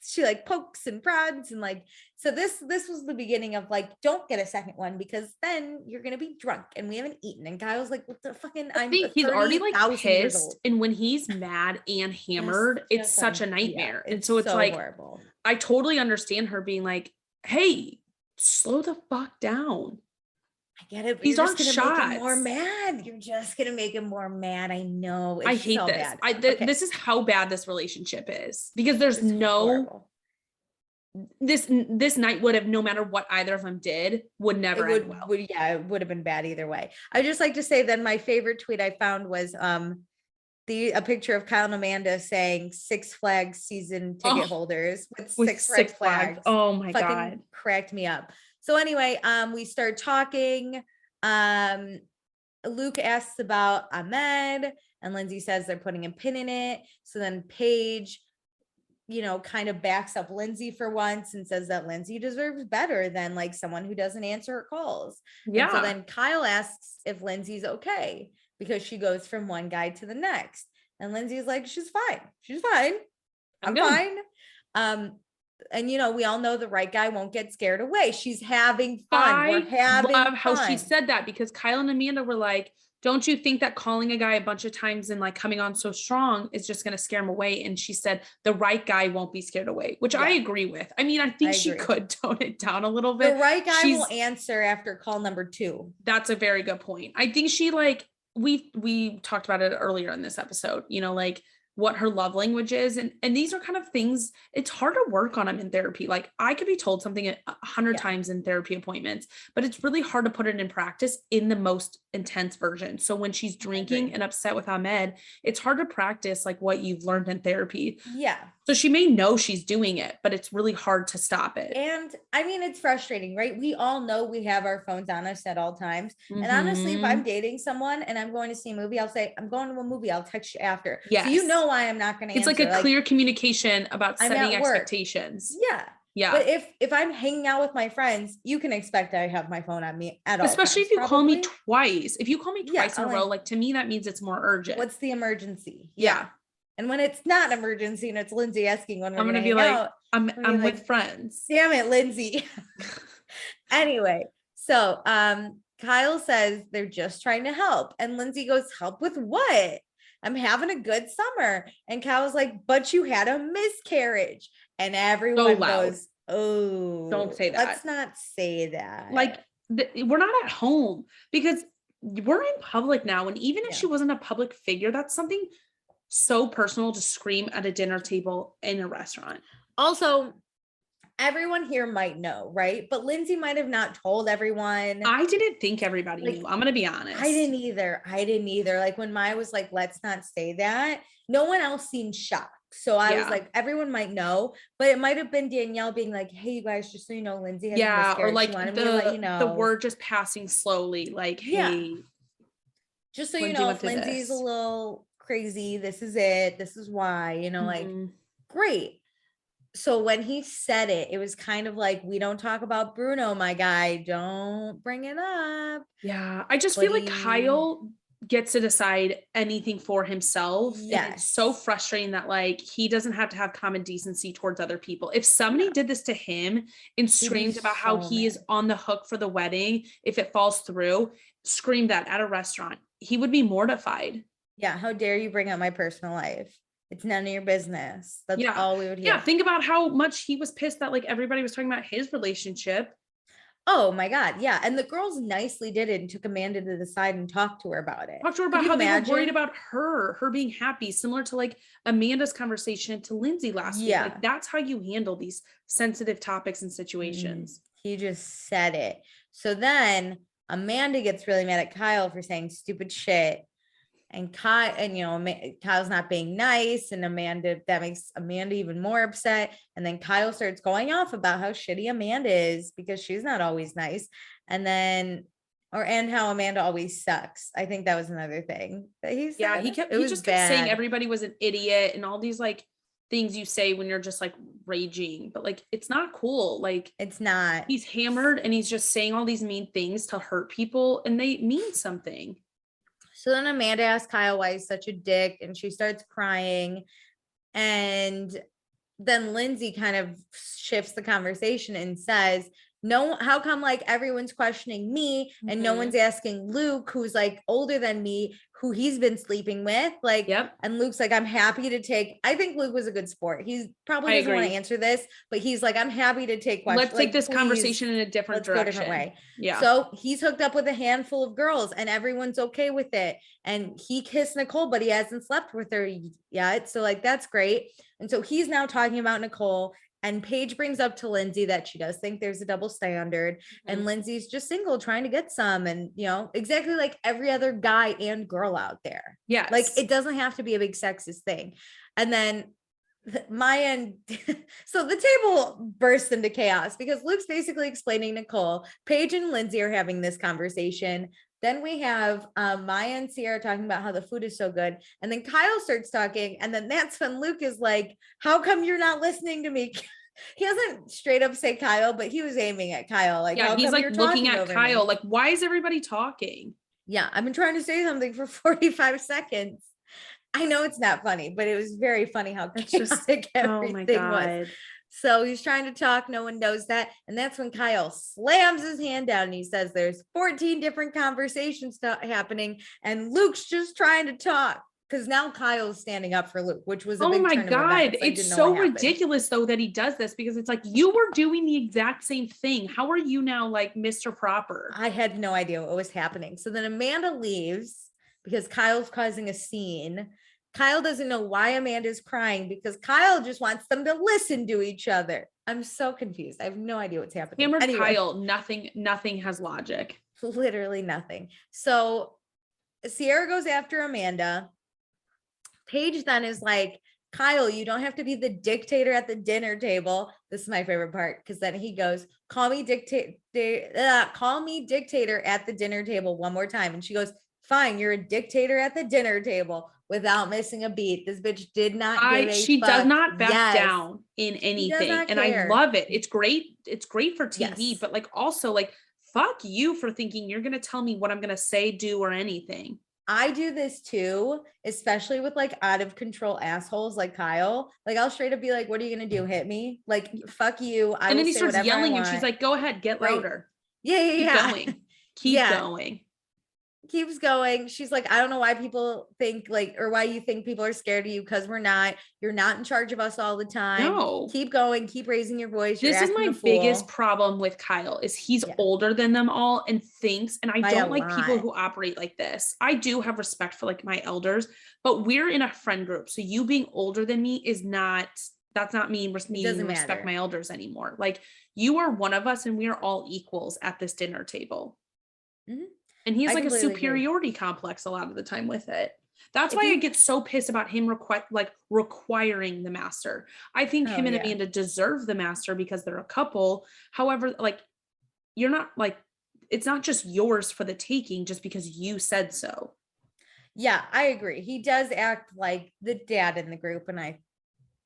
She like pokes and prods and like, so this was the beginning of like, don't get a second one because then you're gonna be drunk and we haven't eaten. And Kyle's like, what the fucking, he's already like pissed, and when he's mad and hammered, it's such a nightmare. And so it's so like horrible. I totally understand her being like, hey, slow the fuck down. I get it. These aren't shots. Make him more mad. You're just gonna make him more mad. I know. I hate this. This is how bad this relationship is because there's horrible. This night would have, no matter what either of them did, would never end well. It would have been bad either way. I just like to say that my favorite tweet I found was a picture of Kyle and Amanda saying Six Flags season ticket holders with six flags. Oh my God. Cracked me up. So anyway, we start talking. Luke asks about Ahmed and Lindsay says they're putting a pin in it. So then Paige, kind of backs up Lindsay for once and says that Lindsay deserves better than like someone who doesn't answer her calls. Yeah. And so then Kyle asks if Lindsay's okay because she goes from one guy to the next. And Lindsay's like, she's fine. I'm fine. And we all know the right guy won't get scared away. She's having fun. We're having fun. How she said that because Kyle and Amanda were like, don't you think that calling a guy a bunch of times and like coming on so strong is just going to scare him away? And she said, the right guy won't be scared away, which I agree with. I mean, I think she could tone it down a little bit. The right guy will answer after call number 2. That's a very good point. I think she like, we talked about it earlier in this episode, you know, like what her love language is. And these are kind of things, it's hard to work on them in therapy. Like I could be told something 100 times in therapy appointments, but it's really hard to put it in practice in the most intense version. So when she's drinking and upset with Ahmed, it's hard to practice like what you've learned in therapy. Yeah. So she may know she's doing it, but it's really hard to stop it. And I mean, it's frustrating, right? We all know we have our phones on us at all times. And honestly, if I'm dating someone and I'm going to see a movie, I'll say, I'm going to a movie. I'll text you after. Yes. So you know why I'm not going to answer. It's like a clear communication about setting expectations. Yeah. Yeah. But if I'm hanging out with my friends, you can expect I have my phone on me at all. Especially if you call me twice. If you call me twice in a row, like to me, that means it's more urgent. What's the emergency? Yeah. And when it's not an emergency and it's Lindsay asking when we're going to be like, I'm with friends. Damn it, Lindsay. Anyway, so Kyle says they're just trying to help. And Lindsay goes, help with what? I'm having a good summer. And Kyle's like, but you had a miscarriage. And everyone goes, oh, don't say that. Let's not say that. Like we're not at home because we're in public now. And even if she wasn't a public figure, that's something so personal to scream at a dinner table in a restaurant. Also, everyone here might know, right? But Lindsay might have not told everyone. I didn't think everybody knew. I'm going to be honest. I didn't either. Like when Maya was like, let's not say that, no one else seemed shocked. So I was like, everyone might know, but it might have been Danielle being like, hey, you guys, just so you know, Lindsay has a miscarriage. Or like the word just passing slowly, like, hey, just so you know, if Lindsay's a little crazy, this is it. This is why, you know, like, great. So when he said it, it was kind of like, we don't talk about Bruno, my guy. Don't bring it up. Yeah. I just feel like Kyle gets to decide anything for himself. Yes. And it's so frustrating that like he doesn't have to have common decency towards other people. If somebody did this to him and screamed about how he is on the hook for the wedding, if it falls through, scream that at a restaurant, he would be mortified. Yeah. How dare you bring up my personal life? It's none of your business. That's all we would hear. Yeah. Think about how much he was pissed that like everybody was talking about his relationship. Oh my God. Yeah. And the girls nicely did it and took Amanda to the side and talked to her about it. Talked to her about how they were worried about her being happy, similar to like Amanda's conversation to Lindsay last week. Like that's how you handle these sensitive topics and situations. He just said it. So then Amanda gets really mad at Kyle for saying stupid shit. And Kyle's not being nice, and that makes Amanda even more upset. And then Kyle starts going off about how shitty Amanda is because she's not always nice. And how Amanda always sucks. I think that was another thing that he said. He just kept saying everybody was an idiot and all these like things you say when you're just like raging, but like it's not cool. Like it's not. He's hammered and he's just saying all these mean things to hurt people, and they mean something. So then Amanda asks Kyle why he's such a dick, and she starts crying. And then Lindsay kind of shifts the conversation and says, no, how come like everyone's questioning me and no one's asking Luke, who's like older than me, who he's been sleeping with? Like, and Luke's like, I'm happy to take, I think Luke was a good sport. He's probably doesn't want to answer this, but he's like, I'm happy to take questions. Let's take this conversation in a different direction. Go a different way. Yeah. So he's hooked up with a handful of girls and everyone's okay with it. And he kissed Nicole, but he hasn't slept with her yet. So like, that's great. And so he's now talking about Nicole. And Paige brings up to Lindsay that she does think there's a double standard, and Lindsay's just single trying to get some. And, you know, exactly like every other guy and girl out there. Yeah. Like it doesn't have to be a big sexist thing. And then so the table bursts into chaos because Luke's basically explaining Nicole. Paige and Lindsay are having this conversation. Then we have Maya and Sierra talking about how the food is so good. And then Kyle starts talking. And then that's when Luke is like, how come you're not listening to me? He doesn't straight up say Kyle, but he was aiming at Kyle. Like, yeah, he's like looking at Kyle, like, why is everybody talking? Yeah, I've been trying to say something for 45 seconds. I know it's not funny, but it was very funny how chaotic everything was. So he's trying to talk. No one knows that. And that's when Kyle slams his hand down and he says there's 14 different conversations happening. And Luke's just trying to talk. Because now Kyle's standing up for Luke, which was a Oh big my turn of God. events. It's so ridiculous though that he does this, because it's like, you were doing the exact same thing. How are you now like Mr. Proper? I had no idea what was happening. So then Amanda leaves because Kyle's causing a scene. Kyle doesn't know why Amanda's crying because Kyle just wants them to listen to each other. I'm so confused. I have no idea what's happening. Hammered Anyway, Kyle, nothing has logic. literally nothing. So Sierra goes after Amanda. Paige then is like, Kyle, you don't have to be the dictator at the dinner table. This is my favorite part because then he goes, call me dictator at the dinner table one more time. And she goes, fine, you're a dictator at the dinner table without missing a beat. This bitch did not give a She fuck. does not back Yes. down in anything. And care. I love it. It's great. It's great for TV, Yes. but like also like, fuck you for thinking you're going to tell me what I'm going to say, do, or anything. I do this too, especially with like out of control assholes like Kyle. Like I'll straight up be like, what are you going to do? Hit me? Like, fuck you. And then he starts yelling and she's like, go ahead, get louder. Yeah. Keep going. Keep going. Keeps going. She's like, I don't know why people think like, or why you think people are scared of you, because we're not. You're not in charge of us all the time. No. Keep going. Keep raising your voice. This is my biggest problem with Kyle is he's older than them all and thinks, and I don't like people who operate like this. I do have respect for like my elders, but we're in a friend group. So you being older than me that's not me needing to respect my elders anymore. Like you are one of us and we are all equals at this dinner table. Mm-hmm. And he has like a superiority complex a lot of the time with it. That's why I get so pissed about him requiring the master. I think him and Amanda deserve the master because they're a couple. However, like you're not like, it's not just yours for the taking just because you said so. Yeah, I agree. He does act like the dad in the group,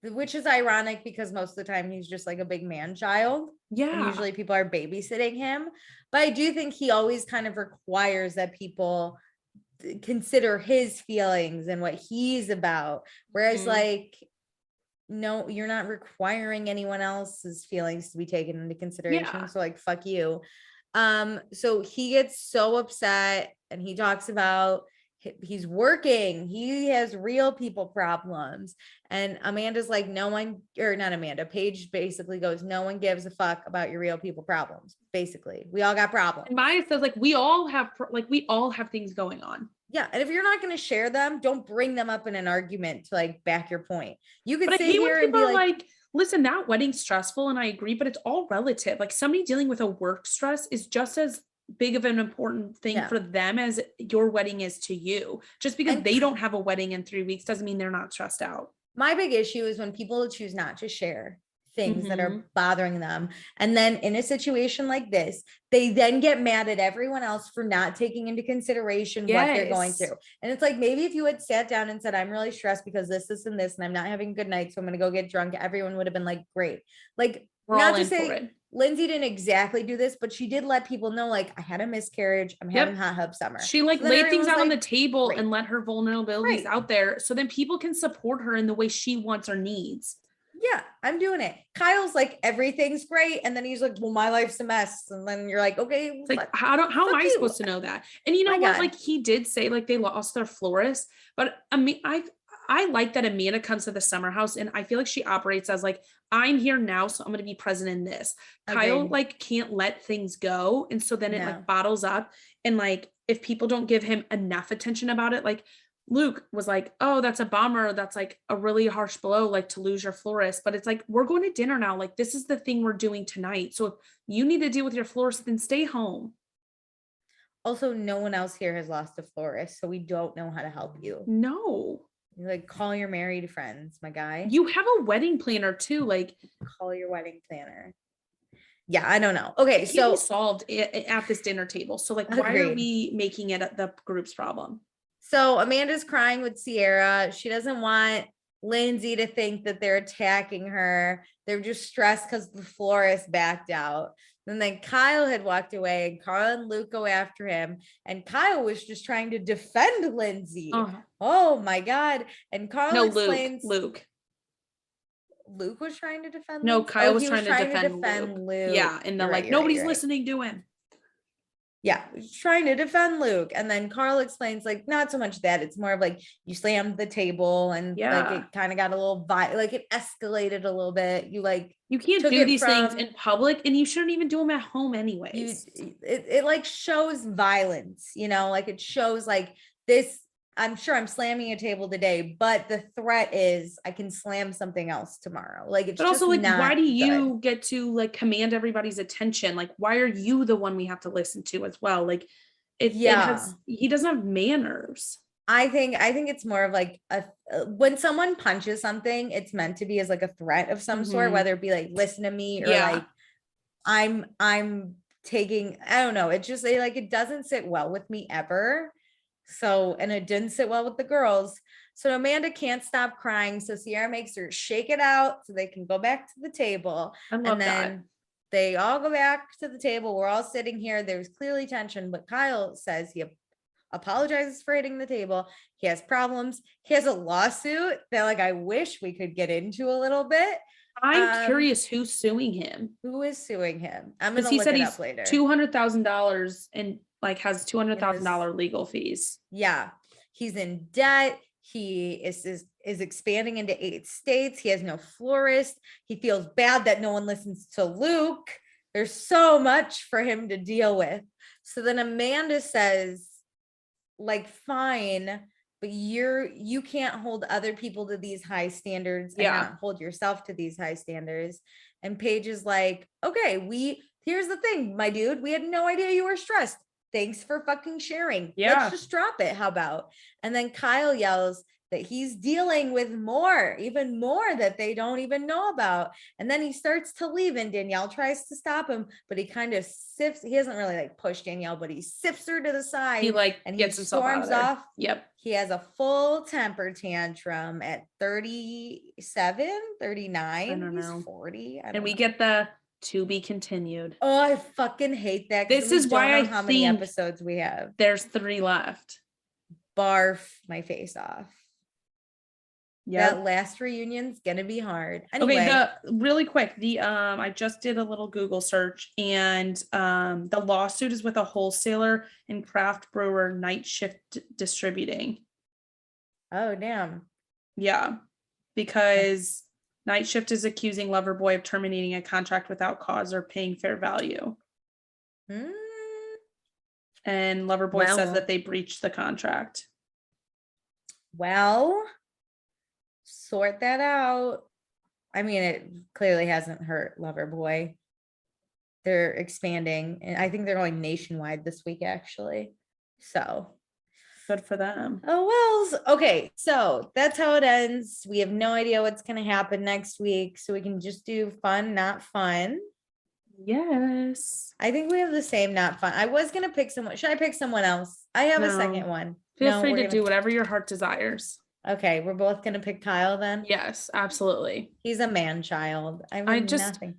which is ironic because most of the time he's just like a big man child. Yeah. And usually people are babysitting him. But I do think he always kind of requires that people consider his feelings and what he's about. Whereas like, no, you're not requiring anyone else's feelings to be taken into consideration. Yeah. So like, fuck you. So he gets so upset and he talks about he's working. He has real people problems. And Amanda's like, Paige basically goes, no one gives a fuck about your real people problems. Basically, we all got problems. And Maya says like, we all have things going on. Yeah. And if you're not going to share them, don't bring them up in an argument to like back your point. You could sit here and be like, listen, that wedding's stressful. And I agree, but it's all relative. Like somebody dealing with a work stress is just as big of an important thing for them as your wedding is to you. Just because they don't have a wedding in 3 weeks doesn't mean they're not stressed out. My big issue is when people choose not to share things that are bothering them. And then in a situation like this, they then get mad at everyone else for not taking into consideration what they're going through. And it's like, maybe if you had sat down and said, I'm really stressed because this, and this, and I'm not having a good night, so I'm going to go get drunk. Everyone would have been like, great. Like, not to say Lindsay didn't exactly do this, but she did let people know, like, I had a miscarriage. I'm having hot hub summer. She like laid things out on the table and let her vulnerabilities out there so then people can support her in the way she wants or needs. Yeah, I'm doing it. Kyle's like, everything's great. And then he's like, well, my life's a mess. And then you're like, okay. It's like, how am I supposed to know that? And you know what? Like he did say like they lost their florist, but I mean, I like that Amanda comes to the summer house and I feel like she operates as like, I'm here now, so I'm going to be present in this. Kyle like can't let things go. And so then it like bottles up. And like, if people don't give him enough attention about it, like Luke was like, oh, that's a bummer. That's like a really harsh blow, like to lose your florist. But it's like, we're going to dinner now. Like, this is the thing we're doing tonight. So if you need to deal with your florist, then stay home. Also, no one else here has lost a florist, so we don't know how to help you. No. Like, call your married friends, my guy. You have a wedding planner too. Like, call your wedding planner. Yeah, I don't know. Okay, so solved at this dinner table. So like, why are we making it the group's problem? So Amanda's crying with Sierra. She doesn't want Lindsay to think that they're attacking her. They're just stressed because the florist backed out. And then Kyle had walked away and Carl and Luke go after him. And Kyle was just trying to defend Lindsay. Oh my God. And Carl explains. Luke. Luke was trying to defend No, Luke? Kyle Oh, was he trying to defend Luke. Yeah, and You're then right, like you're right, nobody's you're right. listening to him. Yeah, he's trying to defend Luke. And then Carl explains, like, not so much that, it's more of like you slammed the table and like Yeah. it kind of got a little like it escalated a little bit. You like You can't took do it these things from- in public, and you shouldn't even do them at home you anyways. it like shows violence, you know, like it shows like this. I'm sure I'm slamming a table today, but the threat is I can slam something else tomorrow. Like it's But also, just like, not why do you good. get to like command everybody's attention? Like, why are you the one we have to listen to as well? Like, he doesn't have manners. I think it's more of like when someone punches something, it's meant to be as like a threat of some sort, Mhm. whether it be like listen to me or Yeah. like I'm taking, I don't know, it just like it doesn't sit well with me ever. So, and it didn't sit well with the girls. So Amanda can't stop crying. So Sierra makes her shake it out so they can go back to the table. I love And that. then they all go back to the table. We're all sitting here. There's clearly tension, but Kyle says he apologizes for hitting the table. He has problems. He has a lawsuit that like I wish we could get into a little bit. I'm curious who's suing him. Who is suing him? I'm Because gonna he look said it he's up later. $200,000 and like has $200,000 legal fees. Yeah, he's in debt. He is expanding into 8 states. He has no florist. He feels bad that no one listens to Luke. There's so much for him to deal with. So then Amanda says, like, fine, but you can't hold other people to these high standards and not hold yourself to these high standards. And Paige is like, okay, here's the thing, my dude, we had no idea you were stressed. Thanks for fucking sharing. Let's just drop it. How about? And then Kyle yells that he's dealing with even more that they don't even know about. And then he starts to leave and Danielle tries to stop him, but he kind of he doesn't really like push Danielle, but he sifts her to the side. He like and gets himself out of there. off. Yep. He has a full temper tantrum at 37, 39. I don't know. He's 40. And we get the to be continued. Oh, I fucking hate that. This is why I how many episodes we have. There's 3 left. Barf my face off. Yeah. That last reunion's gonna be hard. Anyway. Okay, really quick, I just did a little Google search and the lawsuit is with a wholesaler and craft brewer Night Shift Distributing. Oh, damn. Yeah, because Night Shift is accusing Loverboy of terminating a contract without cause or paying fair value. And Loverboy says that they breached the contract. Well, sort that out. I mean, it clearly hasn't hurt Loverboy. They're expanding, and I think they're going nationwide this week, actually. So good for them. Oh, well, okay. So that's how it ends. We have no idea what's going to happen next week. So we can just do fun, not fun. Yes. I think we have the same not fun. I was going to pick someone. Should I pick someone else? I have a second one. Feel free to do whatever your heart desires. Okay. We're both going to pick Kyle then? Yes, absolutely. He's a man child. Nothing.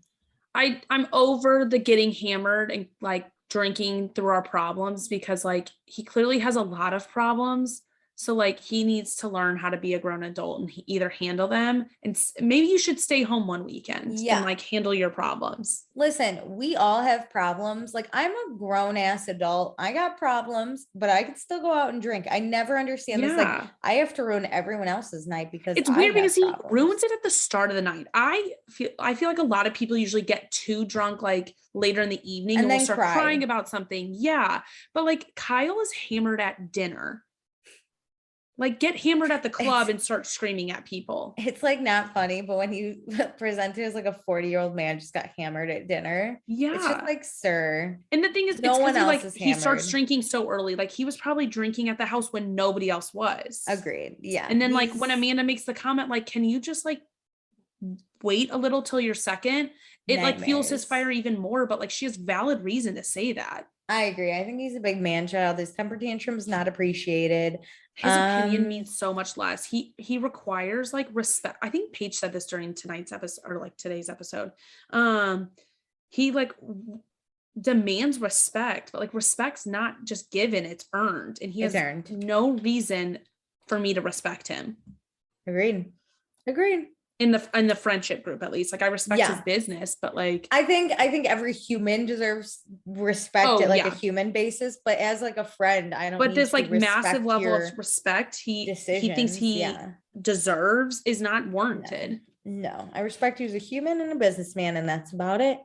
I'm over the getting hammered and like drinking through our problems because like he clearly has a lot of problems. So like he needs to learn how to be a grown adult and either handle them, and maybe you should stay home one weekend and like handle your problems. Listen, we all have problems. Like I'm a grown ass adult. I got problems, but I can still go out and drink. I never understand this. Like I have to ruin everyone else's night because it's weird because he ruins it at the start of the night. I feel like a lot of people usually get too drunk like later in the evening and will start crying about something. Yeah. But like Kyle is hammered at dinner. Like get hammered at the club and start screaming at people. It's like not funny, but when you present it as like a 40-year-old man just got hammered at dinner. Yeah. It's just like, sir. And the thing is, no one else is hammered. He starts drinking so early. Like he was probably drinking at the house when nobody else was. Agreed. Yeah. And then like when Amanda makes the comment, like, can you just like wait a little till your second? It like fuels his fire even more, but like she has valid reason to say that. I agree. I think he's a big man child. His temper tantrum's not appreciated. His opinion means so much less. He requires like respect. I think Paige said this during tonight's episode or like today's episode. He like demands respect, but like respect's not just given, it's earned. And he has no reason for me to respect him. Agreed. in the friendship group, at least. Like I respect his business, but like I think every human deserves respect at like a human basis, but as like a friend, I don't but need this to like massive respect level of your respect he thinks decisions. he deserves is not warranted. No, I respect you as a human and a businessman, and that's about it.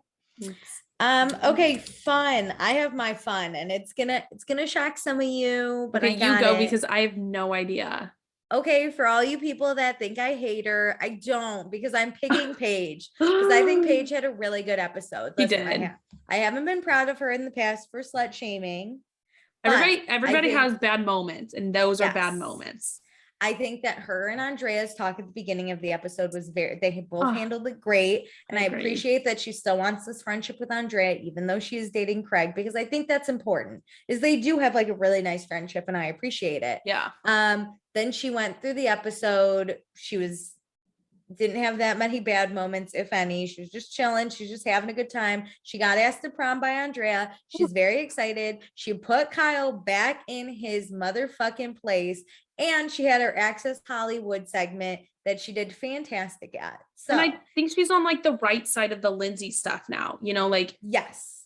Okay, fun. I have my fun, and it's gonna shock some of you, but Okay, I got you go it. because I have no idea. Okay, for all you people that think I hate her, I don't, because I'm picking Paige because I think Paige had a really good episode. Listen, He did. I haven't been proud of her in the past for slut shaming. Everybody has bad moments, and those are bad moments. I think that her and Andrea's talk at the beginning of the episode was they both handled it great. And I appreciate that she still wants this friendship with Andrea, even though she is dating Craig, because I think that's important, is they do have like a really nice friendship and I appreciate it. Yeah. Then she went through the episode. Didn't have that many bad moments, if any. She was just chilling. She's just having a good time. She got asked to prom by Andrea. She's very excited. She put Kyle back in his motherfucking place. And she had her Access Hollywood segment that she did fantastic at. So, and I think she's on like the right side of the Lindsay stuff now, you know, like, yes.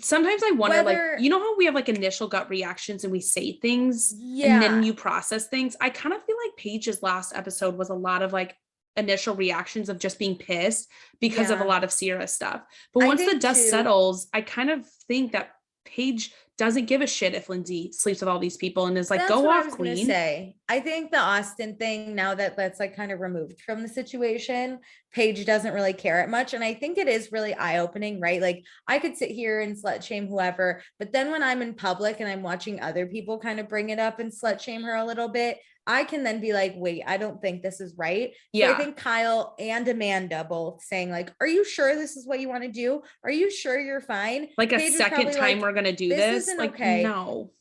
Sometimes I wonder, like, you know how we have like initial gut reactions and we say things and then you process things. I kind of feel like Paige's last episode was a lot of like initial reactions of just being pissed because of a lot of Sierra stuff. But once the dust settles, I kind of think that Paige doesn't give a shit if Lindsay sleeps with all these people and is like, go off, queen. I think the Austin thing, now that that's like kind of removed from the situation, Paige doesn't really care it much. And I think it is really eye-opening, right? Like I could sit here and slut shame whoever, but then when I'm in public and I'm watching other people kind of bring it up and slut shame her a little bit, I can then be like, wait, I don't think this is right. So I think Kyle and Amanda both saying like, are you sure this is what you want to do? Are you sure you're fine? Like Paige a second time we're going to do this? Like, okay. No.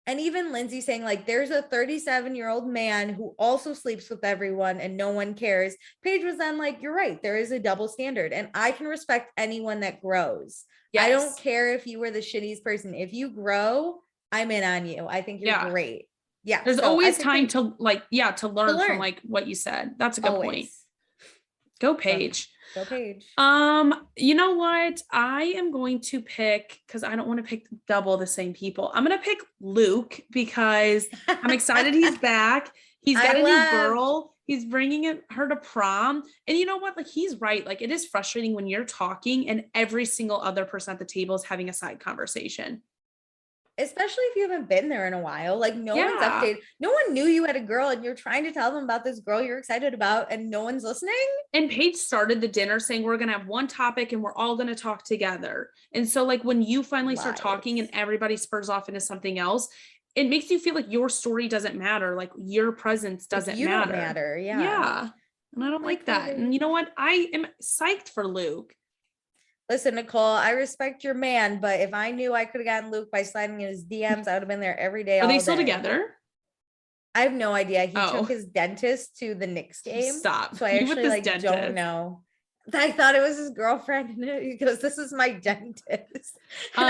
And even Lindsay saying like, there's a 37-year-old man who also sleeps with everyone and no one cares. Paige was then like, you're right. There is a double standard and I can respect anyone that grows. Yes. I don't care if you were the shittiest person. If you grow, I'm in on you. I think you're great. Yeah. There's always time to like, to learn from like what you said. That's a good point. Go Paige. Go Paige. You know what? I am going to pick, because I don't want to pick double the same people. I'm going to pick Luke because I'm excited he's back. He's got a new girl. He's bringing her to prom. And you know what? Like, he's right. Like, it is frustrating when you're talking and every single other person at the table is having a side conversation. Especially if you haven't been there in a while, like no one's updated. No one knew you had a girl and you're trying to tell them about this girl you're excited about and no one's listening. And Paige started the dinner saying, we're going to have one topic and we're all going to talk together. And so like when you finally start talking and everybody spurs off into something else, it makes you feel like your story doesn't matter. Like your presence doesn't matter. Don't matter. Yeah. Yeah. And I don't like that. And you know what? I am psyched for Luke. Listen, Nicole, I respect your man, but if I knew I could have gotten Luke by sliding in his DMs, I would have been there every day. Are they still together? I have no idea. He took his dentist to the Knicks game. Stop. So I actually like don't know. I thought it was his girlfriend because this is my dentist. And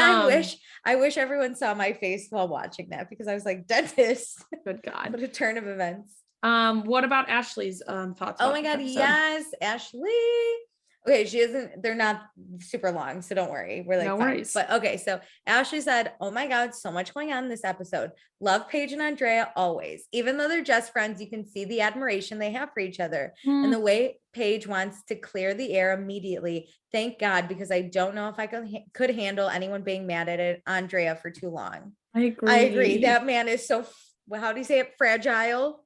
I wish everyone saw my face while watching that because I was like, dentist. Good God. What a turn of events. What about Ashley's thoughts? Oh my God, yes, Ashley. Okay, they're not super long, so don't worry. We're like, no worries. But okay, so Ashley said, oh my God, so much going on in this episode. Love Paige and Andrea always. Even though they're just friends, you can see the admiration they have for each other. And the way Paige wants to clear the air immediately. Thank God, because I don't know if I could handle anyone being mad at Andrea for too long. I agree. That man is so, how do you say it? Fragile?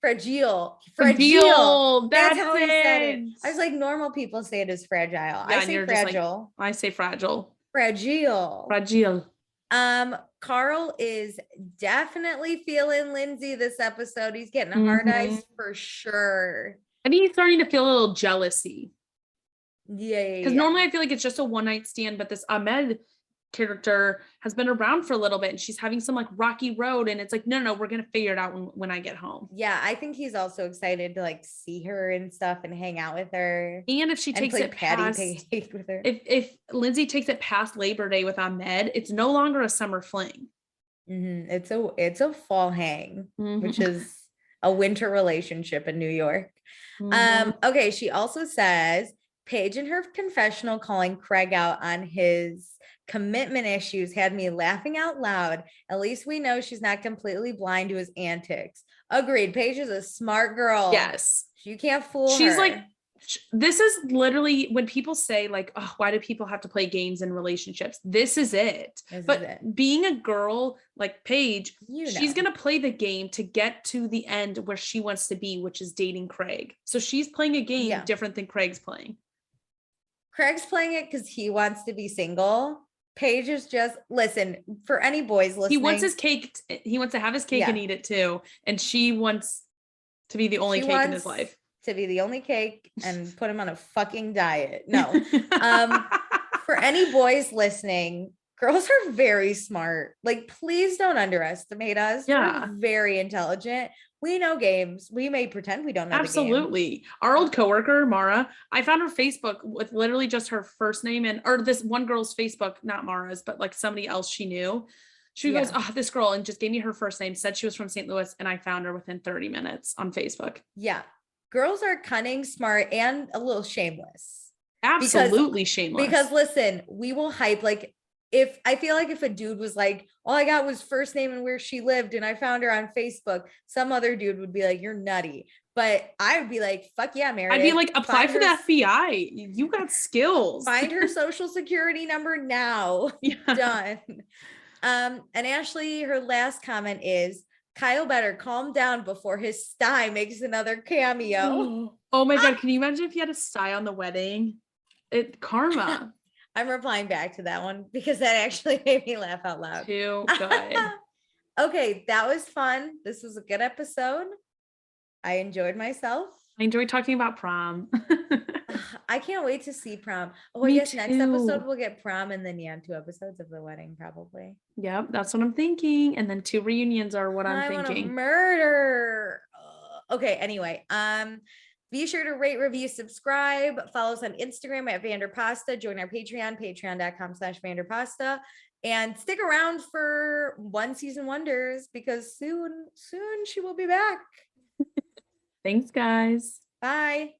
Fragile. That's how he said it. I was like, normal people say it as fragile. Yeah, I say fragile. Like, I say fragile. Fragile. Carl is definitely feeling Lindsay this episode. He's getting hard eyes for sure. I think he's starting to feel a little jealousy. Yeah. Because normally I feel like it's just a one-night stand, but this Ahmed character has been around for a little bit and she's having some like rocky road and it's like no we're gonna figure it out when I get home. Yeah, I think he's also excited to like see her and stuff and hang out with her, and if she takes it past with her. If Lindsay takes it past Labor Day with Ahmed, it's no longer a summer fling. It's a fall hang, which is a winter relationship in New York. Okay, she also says Paige in her confessional calling Craig out on his commitment issues had me laughing out loud. At least we know she's not completely blind to his antics. Agreed. Paige is a smart girl. Yes. You can't fool She's her. like, this is literally when people say like, oh, why do people have to play games in relationships? This is it. Being a girl like Paige, she's going to play the game to get to the end where she wants to be, which is dating Craig. So she's playing a game different than Craig's playing. Craig's playing it because he wants to be single. Paige is just, listen, for any boys listening. He wants his cake. He wants to have his cake and eat it too. And she wants to be the only cake in his life. To be the only cake and put him on a fucking diet. No. For any boys listening, girls are very smart. Like, please don't underestimate us. Yeah. We're very intelligent. We know games. We may pretend we don't know. Absolutely. Our old coworker, Mara, I found her Facebook with literally just her first name or this one girl's Facebook, not Mara's, but like somebody else she knew. She goes, oh, this girl, and just gave me her first name, said she was from St. Louis, and I found her within 30 minutes on Facebook. Yeah. Girls are cunning, smart, and a little shameless. Absolutely shameless. Because listen, we will hype, like, if I feel like if a dude was like, all I got was first name and where she lived, and I found her on Facebook, some other dude would be like, you're nutty. But I would be like, fuck yeah, Meredith. I'd be like, apply for the FBI. You got skills. Find her social security number now. Done. And Ashley, her last comment is, Kyle better calm down before his sty makes another cameo. Oh my God. Can you imagine if he had a sty on the wedding? Karma. I'm replying back to that one because that actually made me laugh out loud. Too good. Okay, that was fun. This was a good episode. I enjoyed myself. I enjoyed talking about prom. I can't wait to see prom. Oh, I guess next episode we'll get prom and then 2 episodes of the wedding probably. Yep, that's what I'm thinking. And then 2 reunions are what I'm thinking. I want to murder. Okay, anyway, be sure to rate, review, subscribe, follow us on Instagram at Vanderpasta, join our Patreon, patreon.com/Vanderpasta, and stick around for One Season Wonders because soon she will be back. Thanks, guys. Bye.